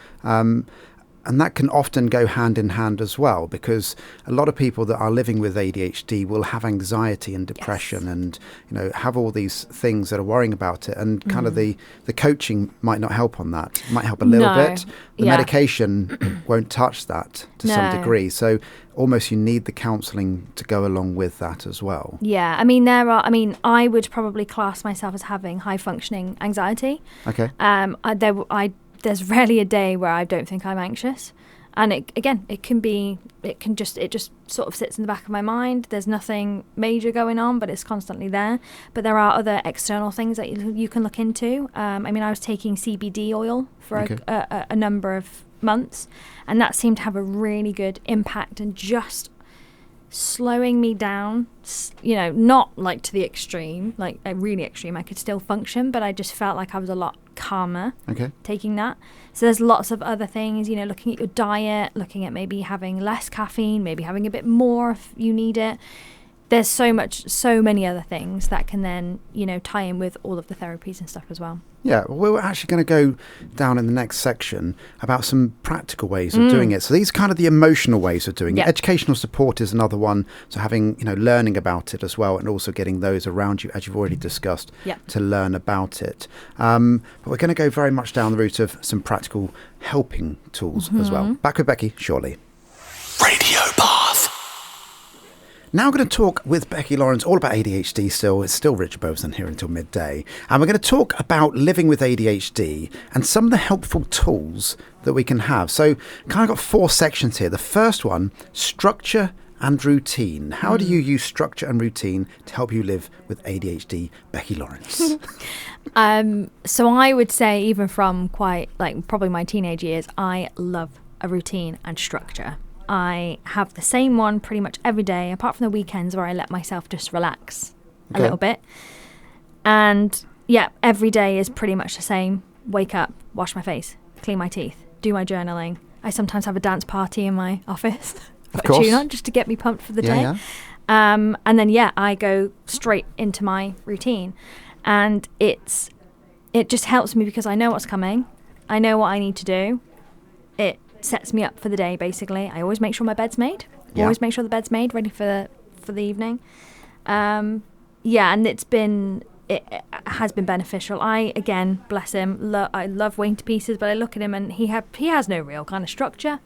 And that can often go hand in hand as well, because a lot of people that are living with ADHD will have anxiety and depression and, have all these things that are worrying about it. And kind of the coaching might not help on that. It might help a little bit. The medication won't touch that to some degree. So almost you need the counselling to go along with that as well. Yeah. I would probably class myself as having high functioning anxiety. Okay. There's rarely a day where I don't think I'm anxious. And it just sort of sits in the back of my mind. There's nothing major going on, but it's constantly there. But there are other external things that you can look into. I was taking CBD oil for a number of months, and that seemed to have a really good impact and just slowing me down, not like to the extreme, like a really extreme. I could still function, but I just felt like I was a lot calmer taking that. So there's lots of other things, looking at your diet, looking at maybe having less caffeine, maybe having a bit more if you need it. There's so many other things that can then, tie in with all of the therapies and stuff as well. Yeah, well, we're actually going to go down in the next section about some practical ways of doing it. So these are kind of the emotional ways of doing it. Educational support is another one. So having, learning about it as well, and also getting those around you, as you've already discussed, to learn about it. But we're going to go very much down the route of some practical helping tools as well. Back with Becky shortly. Radio Bath. Now I'm going to talk with Becky Lawrence all about ADHD still. It's still Richard Beauvoisin here until midday. And we're going to talk about living with ADHD and some of the helpful tools that we can have. So kind of got 4 sections here. The first one, structure and routine. How do you use structure and routine to help you live with ADHD, Becky Lawrence? So I would say, even from probably my teenage years, I love a routine and structure. I have the same one pretty much every day, apart from the weekends where I let myself just relax a little bit. And every day is pretty much the same. Wake up, wash my face, clean my teeth, do my journaling. I sometimes have a dance party in my office. Of course. Tune on just to get me pumped for the day. And then, I go straight into my routine. And it just helps me because I know what's coming. I know what I need to do. It sets me up for the day, basically. I always make sure my bed's made. Always make sure the bed's made, ready for the evening. And it has been beneficial. Again, bless him, I love Wayne to pieces, but I look at him and he has no real kind of structure.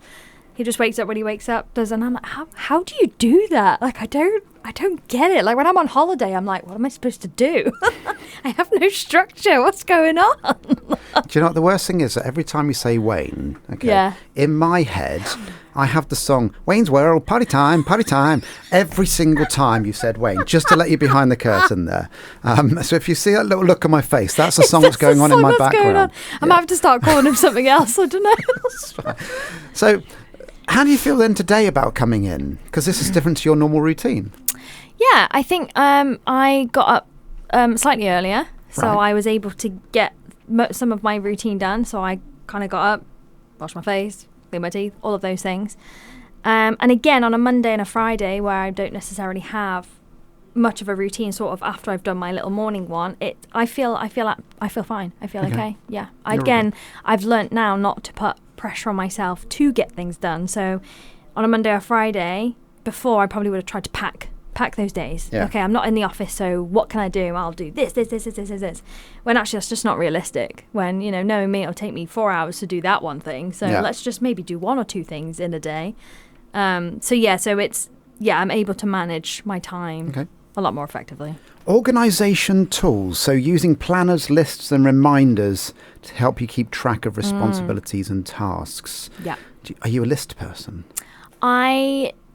He just wakes up when he wakes up, and I'm like, how do you do that? Like, I don't get it. Like, when I'm on holiday, I'm like, what am I supposed to do? I have no structure. What's going on? Do you know what the worst thing is? That every time you say Wayne, in my head, I have the song Wayne's World, party time, every single time you said Wayne, just to let you behind the curtain there. So if you see that little look on my face, that's the song that's going on in my background. I might have to start calling him something else. I don't know. So how do you feel then today about coming in? Because this is different to your normal routine. Yeah, I think I got up slightly earlier, so I was able to get some of my routine done. So I kind of got up, washed my face, cleaned my teeth, all of those things. And again, on a Monday and a Friday where I don't necessarily have much of a routine, sort of after I've done my little morning one, I feel fine. I feel okay. Yeah. I've learnt now not to put pressure on myself to get things done. So on a Monday or Friday, before I probably would have tried to pack those days. Yeah. Okay, I'm not in the office, so what can I do? I'll do this. When actually that's just not realistic. When, knowing me, it'll take me 4 hours to do that one thing. So let's just maybe do 1 or 2 things in a day. I'm able to manage my time a lot more effectively. Organisation tools, so using planners, lists and reminders to help you keep track of responsibilities and tasks. Yeah. Are you a list person?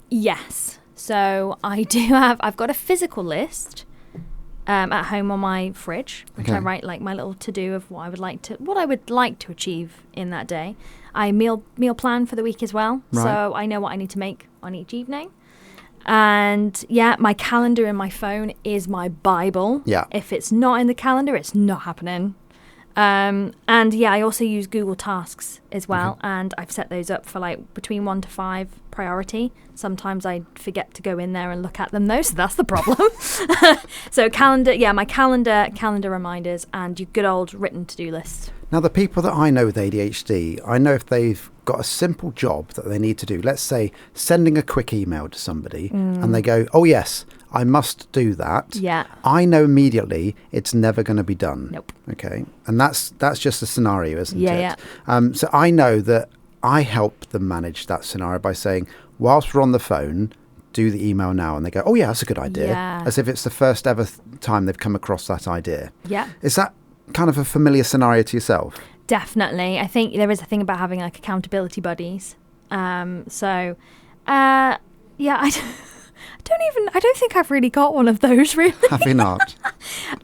Yes. So I've got a physical list at home on my fridge, which I write like my little to-do of what I would like to achieve in that day. I meal plan for the week as well. Right. So I know what I need to make on each evening. And my calendar in my phone is my Bible. Yeah. If it's not in the calendar, it's not happening. I also use Google Tasks as well, and I've set those up for like between 1 to 5 priority. Sometimes I forget to go in there and look at them though, so that's the problem. So my calendar reminders, and your good old written to-do list. Now, the people that I know with ADHD, I know if they've got a simple job that they need to do, let's say sending a quick email to somebody, and they go, oh yes, I must do that. Yeah. I know immediately it's never going to be done. Nope. Okay. And that's just a scenario, isn't it? Yeah. So I know that I help them manage that scenario by saying, whilst we're on the phone, do the email now. And they go, oh yeah, that's a good idea. Yeah. As if it's the first ever time they've come across that idea. Yeah. Is that kind of a familiar scenario to yourself? Definitely. I think there is a thing about having like accountability buddies. I don't think I've really got one of those, really. Have you not?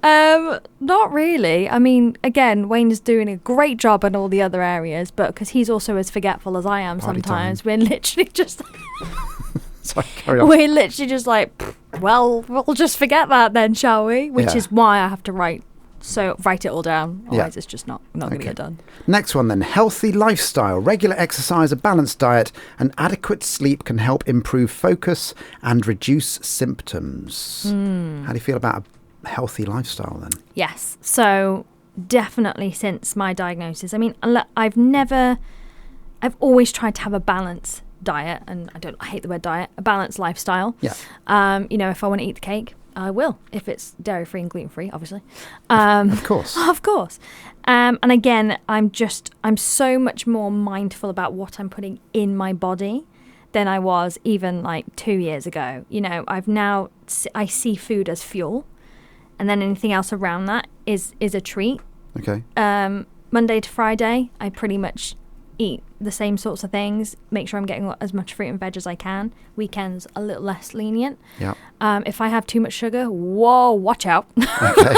Not really. I mean, again, Wayne's doing a great job in all the other areas, but because he's also as forgetful as I am sometimes, we're literally just... Sorry, carry on. We're literally just like, well, we'll just forget that then, shall we? Which is why I have to write it all down. Otherwise, it's just not going to get done. Next one then. Healthy lifestyle. Regular exercise, a balanced diet, and adequate sleep can help improve focus and reduce symptoms. How do you feel about a healthy lifestyle then? Yes. So definitely since my diagnosis. I mean, I've always tried to have a balanced diet, and I hate the word diet, a balanced lifestyle. Yeah. If I want to eat the cake, I will, if it's dairy-free and gluten-free, obviously. Of course. Of course. And again, I'm so much more mindful about what I'm putting in my body than I was even like 2 years ago. I see food as fuel, and then anything else around that is a treat. Okay. Monday to Friday, I pretty much eat the same sorts of things, make sure I'm getting as much fruit and veg as I can. Weekends a little less lenient. Yeah. If I have too much sugar, watch out. Okay.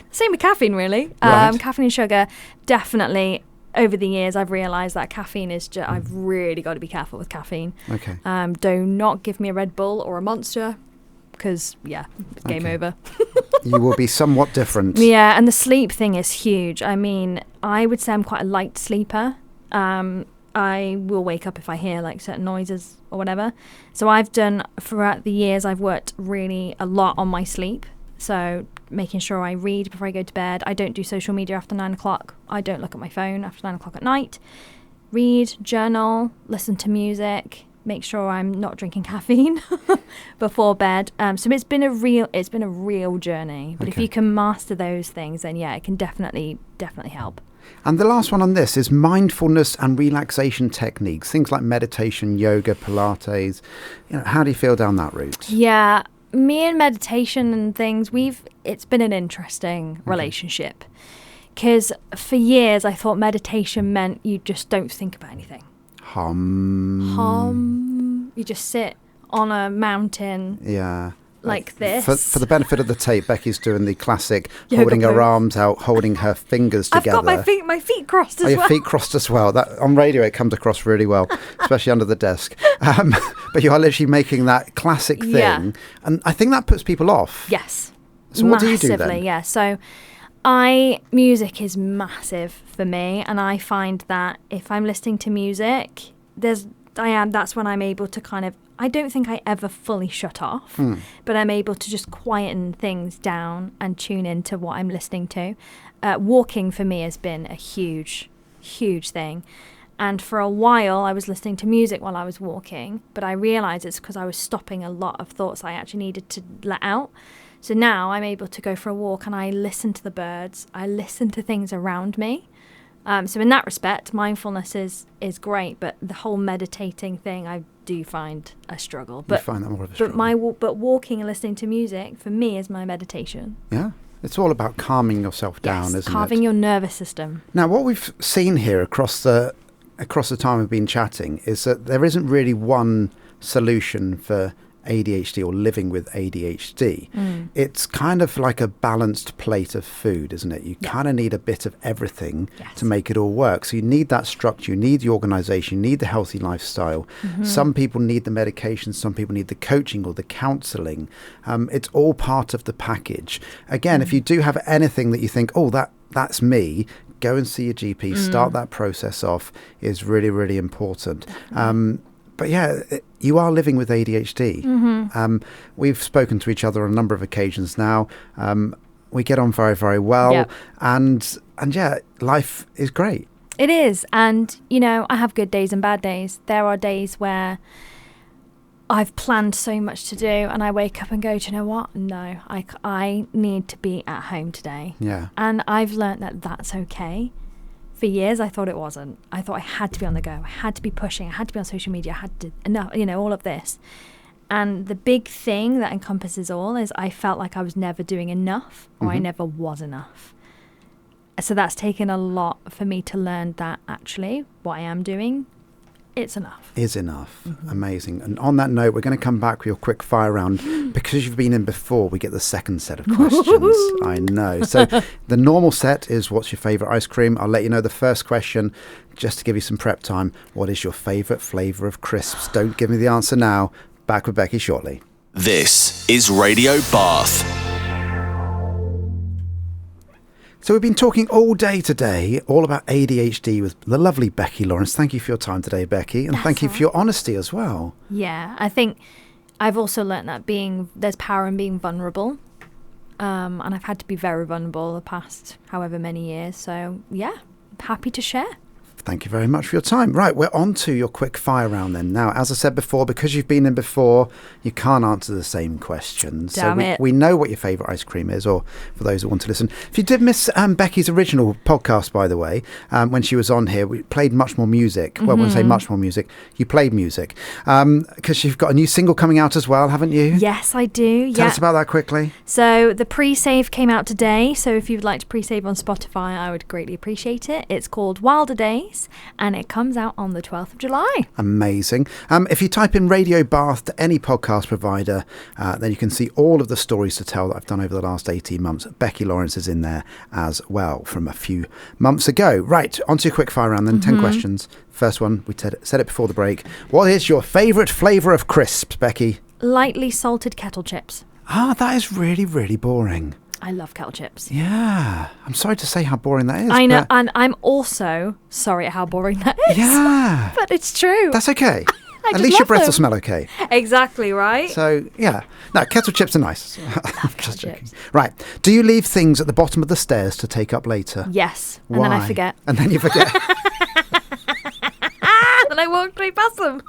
Same with caffeine, really. Right. Caffeine and sugar, definitely. Over the years, I've realised that caffeine is I've really got to be careful with caffeine. Okay. Do not give me a Red Bull or a Monster, because game over. You will be somewhat different. Yeah, and the sleep thing is huge. I mean, I would say I'm quite a light sleeper. I will wake up if I hear like certain noises or whatever. So I've done, throughout the years, I've worked really a lot on my sleep. So making sure I read before I go to bed. I don't do social media after 9 o'clock. I don't look at my phone after 9 o'clock at night. Read, journal, listen to music, make sure I'm not drinking caffeine before bed. So it's been a real journey. But if you can master those things, then yeah, it can definitely help. And the last one on this is mindfulness and relaxation techniques, things like meditation, yoga, Pilates. How do you feel down that route? Yeah, me and meditation and things, it's been an interesting relationship. Because for years I thought meditation meant you just don't think about anything. You just sit on a mountain. Yeah. Like this. For the benefit of the tape, Becky's doing the classic holding her arms out, holding her fingers together. I've got my feet crossed as well. Your feet crossed as well. That on radio, it comes across really well, especially under the desk. But you are literally making that classic thing. And I think that puts people off. Yes. So what do you do then? Massively, yeah. So music is massive for me. And I find that if I'm listening to music, that's when I'm able to kind of, I don't think I ever fully shut off, but I'm able to just quieten things down and tune into what I'm listening to. Walking for me has been a huge, huge thing. And for a while I was listening to music while I was walking, but I realised it's because I was stopping a lot of thoughts I actually needed to let out. So now I'm able to go for a walk and I listen to the birds, I listen to things around me. So in that respect, mindfulness is great, but the whole meditating thing I do find a struggle. But you find that more of a struggle. But walking and listening to music for me is my meditation. Yeah, it's all about calming yourself down, isn't it? Calming your nervous system. Now, what we've seen here across the time we've been chatting is that there isn't really one solution for ADHD or living with ADHD. It's kind of like a balanced plate of food, isn't it? You kind of need a bit of everything to make it all work. So you need that structure, you need the organisation, you need the healthy lifestyle. Some people need the medication, some people need the coaching or the counselling. It's all part of the package. Again, if you do have anything that you think, that's me, go and see your GP, start that process off is really, really important. But yeah, you are living with ADHD. We've spoken to each other on a number of occasions now. We get on very, very well. And yeah, life is great. It is. And, I have good days and bad days. There are days where I've planned so much to do and I wake up and go, do you know what? No, I need to be at home today. Yeah. And I've learnt that that's okay. For years, I thought it wasn't. I thought I had to be on the go. I had to be pushing. I had to be on social media. I had to, all of this. And the big thing that encompasses all is I felt like I was never doing enough or I never was enough. So that's taken a lot for me to learn that actually what I am doing, it's enough. Is enough. Amazing. And on that note, we're going to come back with your quick fire round. Because you've been in before, we get the second set of questions. I know. So the normal set is what's your favourite ice cream? I'll let you know the first question just to give you some prep time. What is your favourite flavour of crisps? Don't give me the answer now. Back with Becky shortly. This is Radio Bath. So we've been talking all day today, all about ADHD with the lovely Becky Lawrence. Thank you for your time today, Becky. And thank you for your honesty as well. Yeah, I think I've also learnt that there's power in being vulnerable. And I've had to be very vulnerable the past however many years. So yeah, happy to share. Thank you very much for your time. Right, we're on to your quick fire round then. Now, as I said before, because you've been in before, you can't answer the same questions. Damn it. We know what your favourite ice cream is, or for those who want to listen. If you did miss Becky's original podcast, by the way, when she was on here, we played much more music. Well, when I say much more music, you played music. Because you've got a new single coming out as well, haven't you? Yes, I do. Tell us about that quickly. So the pre-save came out today. So if you'd like to pre-save on Spotify, I would greatly appreciate it. It's called Wilder Days. And it comes out on the 12th of July. Amazing. If you type in Radio Bath to any podcast provider, then you can see all of the stories to tell that I've done over the last 18 months. Becky Lawrence is in there as well from a few months ago. Right, on to your quick fire round then. 10 questions. First one, we said it before the break. What is your favourite flavour of crisps, Becky? Lightly salted kettle chips. That is really, really boring. I love kettle chips. Yeah. I'm sorry to say how boring that is. I know, but and I'm also sorry at how boring that is. Yeah. But it's true. That's okay. At just least your love breath will them. smell okay. Exactly, right? So, yeah. No, kettle chips are nice. Love kettle Just joking. chips. Right. Do you leave things at the bottom of the stairs to take up later? Yes. And Why? then I forget. And then you forget. And I walk straight past them.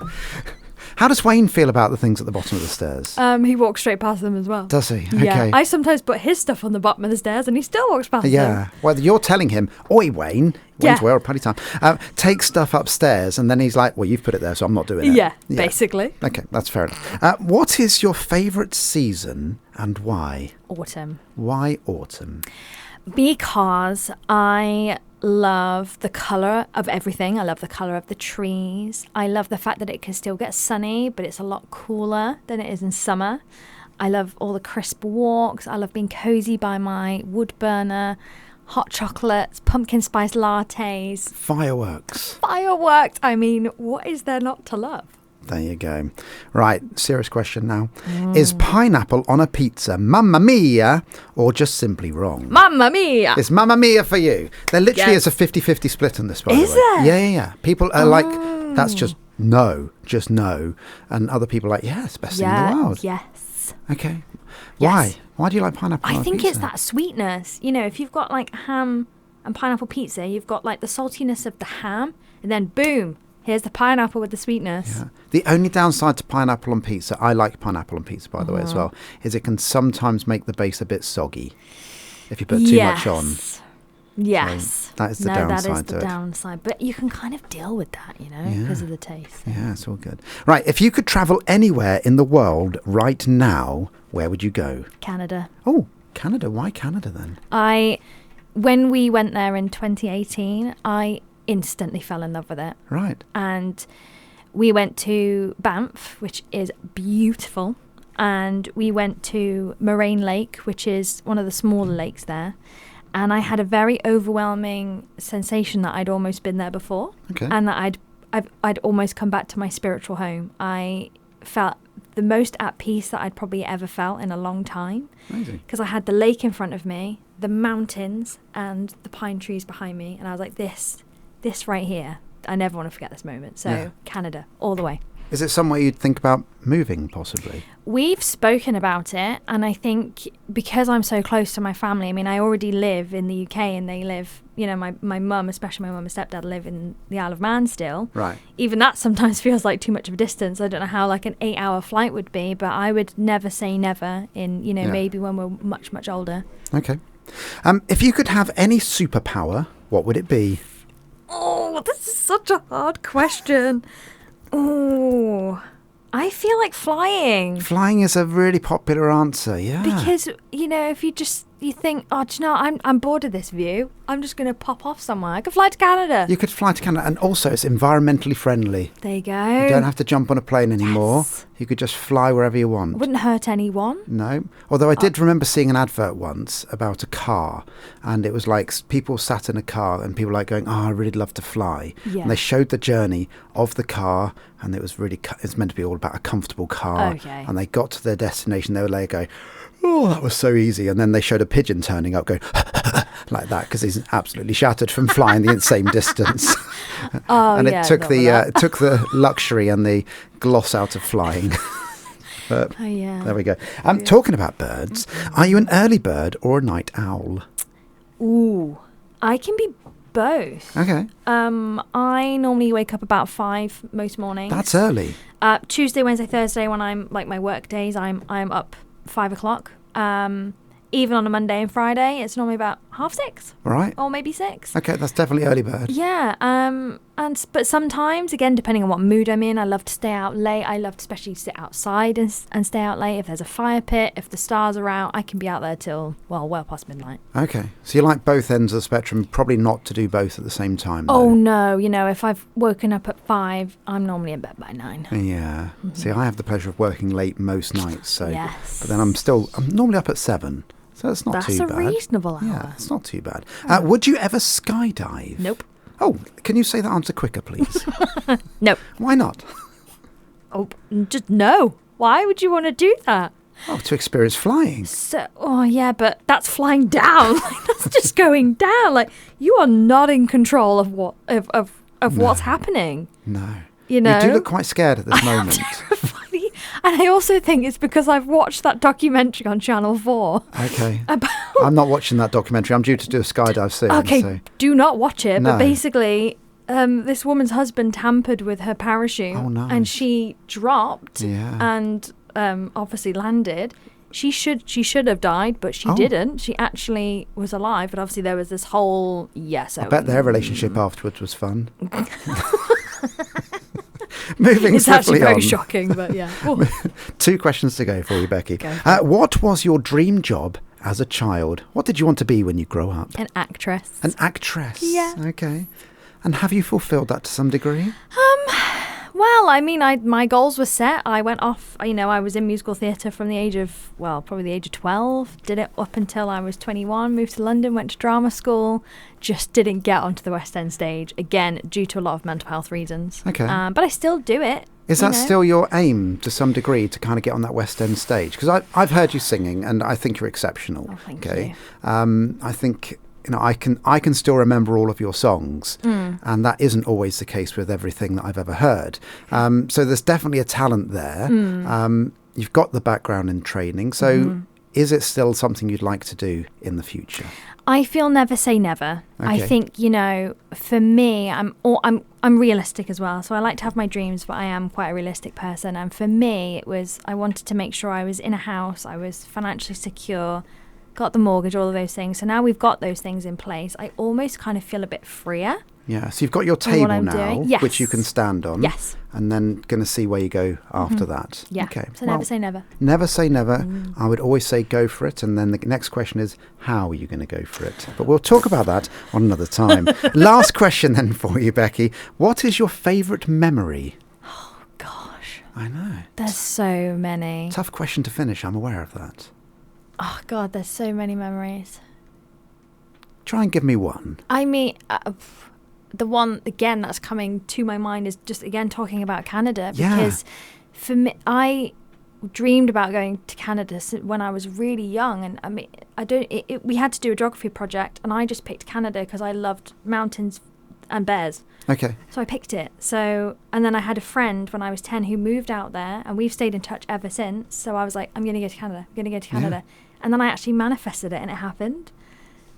How does Wayne feel about the things at the bottom of the stairs? He walks straight past them as well. Does he? Yeah. Okay. I sometimes put his stuff on the bottom of the stairs and he still walks past them. Yeah. Well, you're telling him, oi, Wayne. Wayne's Yeah. well, party time. Take stuff upstairs, and then he's like, well, you've put it there, so I'm not doing it. Yeah, basically. Okay, that's fair enough. What is your favourite season and why? Autumn. Why autumn? Because I love the colour of everything. I love the colour of the trees. I love the fact that it can still get sunny, but it's a lot cooler than it is in summer. I love all the crisp walks. I love being cosy by my wood burner, hot chocolates, pumpkin spice lattes, Fireworks. fireworks. I mean, what is there not to love? There you go. Right, serious question now. Is pineapple on a pizza mamma mia or just simply wrong? Mamma mia! It's mamma mia for you. There literally Yes. is a 50-50 split on this, by Is the way. there? Yeah. People are like, that's just no. And other people are like, yeah, it's the best thing in the world. Yes. Okay. Yes. Why? Why do you like pineapple on I a think pizza? it's that sweetness. You know, if you've got like ham and pineapple pizza, you've got like the saltiness of the ham, and then boom, here's the pineapple with the sweetness. Yeah. The only downside to pineapple on pizza, I like pineapple on pizza, by the way, as well, is it can sometimes make the base a bit soggy if you put too much on. Yes. So that is the That is downside to the it. downside. But you can kind of deal with that, you know, because of the taste. Yeah, it's all good. Right, if you could travel anywhere in the world right now, where would you go? Canada. Oh, Canada. Why Canada then? When we went there in 2018, I instantly fell in love with it. Right. And we went to Banff, which is beautiful. And we went to Moraine Lake, which is one of the smaller lakes there. And I had a very overwhelming sensation that I'd almost been there before. Okay. And that I'd almost come back to my spiritual home. I felt the most at peace that I'd probably ever felt in a long time. Amazing. Because I had the lake in front of me, the mountains, and the pine trees behind me. And I was like, this right here, I never want to forget this moment. So Yeah. Canada, all the way. Is it somewhere you'd think about moving, possibly? We've spoken about it, and I think because I'm so close to my family, I mean, I already live in the UK, and they live, you know, my mum, especially my mum and stepdad, live in the Isle of Man still. Right. Even that sometimes feels like too much of a distance. I don't know how like an 8-hour flight would be, but I would never say never in, you know, Yeah. maybe when we're much, much older. Okay. If you could have any superpower, what would it be? Oh, this is such a hard question. Oh, I feel like flying. Flying is a really popular answer, yeah. Because, you know, if you think, oh, do you know, I'm bored of this view. I'm just going to pop off somewhere. I could fly to Canada. You could fly to Canada, and also it's environmentally friendly. There you go. You don't have to jump on a plane anymore. Yes. You could just fly wherever you want. Wouldn't hurt anyone. No. Although I did remember seeing an advert once about a car, and it was like people sat in a car and people like going, oh, I really love to fly. Yeah. And they showed the journey of the car, and it was really, it's meant to be all about a comfortable car. Okay. And they got to their destination, they were like going, oh, that was so easy. And then they showed a pigeon turning up going like that because he's absolutely shattered from flying the same distance. Oh, And yeah, it took got the that. it took the luxury and the gloss out of flying. But Oh, yeah. there we go. Talking about birds, are you an early bird or a night owl? Ooh, I can be both. Okay, I normally wake up about 5 most mornings. that's early. Tuesday, Wednesday, Thursday, when I'm like my work days, I'm up 5 o'clock. Even on a Monday and Friday, it's normally about 6:30 All right. or maybe 6. Okay, that's definitely early bird. Yeah, but sometimes, again, depending on what mood I'm in, I love to stay out late. I love to especially sit outside and stay out late. If there's a fire pit, if the stars are out, I can be out there till, well past midnight. Okay, so you like both ends of the spectrum, probably not to do both at the same time. Oh, though. no, you know, if I've woken up at 5, I'm normally in bed by 9. Yeah. See, I have the pleasure of working late most nights, so. Yes. But then I'm normally up at 7, so it's not That's too a bad. reasonable hour. Yeah, it's not too bad. Would you ever skydive? Nope. Oh, can you say that answer quicker, please? Nope. Why not? Oh, just no. Why would you want to do that? Oh, to experience flying. So, but that's flying down. Like, that's just going down. Like, you are not in control of what's happening. No. You know? You do look quite scared at this moment. And I also think it's because I've watched that documentary on Channel 4. Okay. I'm not watching that documentary. I'm due to do a skydive soon. Okay, so. do not watch it. No. But basically, this woman's husband tampered with her parachute. Oh, no. And she dropped Yeah. and obviously landed. She should have died, but she didn't. She actually was alive. But obviously there was this whole, I bet their relationship afterwards was fun. Moving it's actually swiftly very on. shocking, but yeah. 2 questions to go for you, Becky. Go. What was your dream job as a child? What did you want to be when you grow up? An actress. An actress? Yeah. Okay. And have you fulfilled that to some degree? Well, I mean, my goals were set. I went off, I was in musical theatre from the age of, probably the age of 12. Did it up until I was 21, moved to London, went to drama school. Just didn't get onto the West End stage, again, due to a lot of mental health reasons. Okay. But I still do it. Is that still your aim to some degree to kind of get on that West End stage? Because I've heard you singing and I think you're exceptional. Oh, thank you. I think... I can still remember all of your songs, and that isn't always the case with everything that I've ever heard. So there's definitely a talent there. You've got the background in training. So is it still something you'd like to do in the future? I feel never say never. Okay. I think, for me, I'm realistic as well. So I like to have my dreams, but I am quite a realistic person. And for me, I wanted to make sure I was in a house, I was financially secure, got the mortgage, all of those things. So now we've got those things in place, I almost kind of feel a bit freer. Yeah, so you've got your table now, doing. Yes. which you can stand on. Yes. And then going to see where you go after that. Yeah. Okay. So never say never. Never say never. I would always say go for it. And then the next question is, how are you going to go for it? But we'll talk about that on another time. Last question then for you, Becky. What is your favourite memory? Oh, gosh. I know. There's so many. Tough question to finish. I'm aware of that. Oh, God, there's so many memories. Try and give me one. I mean, the one, again, that's coming to my mind is just, again, talking about Canada. Because for me, I dreamed about going to Canada when I was really young. And I mean, we had to do a geography project, and I just picked Canada because I loved mountains and bears. Okay. So I picked it. And then I had a friend when I was 10 who moved out there, and we've stayed in touch ever since. So I was like, I'm going to go to Canada. I'm going to go to Canada. Yeah. And then I actually manifested it, and it happened.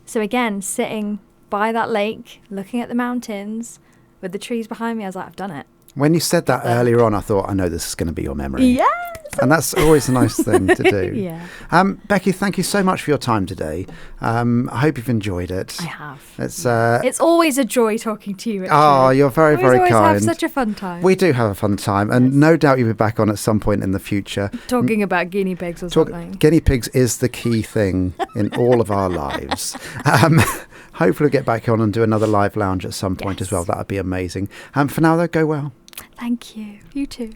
So again, sitting by that lake, looking at the mountains with the trees behind me, I was like, I've done it. When you said that earlier on, I thought, I know this is going to be your memory. Yes. And that's always a nice thing to do. Yeah. Becky, thank you so much for your time today. I hope you've enjoyed it. I have. It's always a joy talking to you, Richard. Oh, you're very, very kind. We always have such a fun time. We do have a fun time, and no doubt you'll be back on at some point in the future. Talking about guinea pigs or something. Guinea pigs is the key thing in all of our lives. Hopefully we'll get back on and do another live lounge at some point as well. That would be amazing. For now, though, go well. Thank you. You too.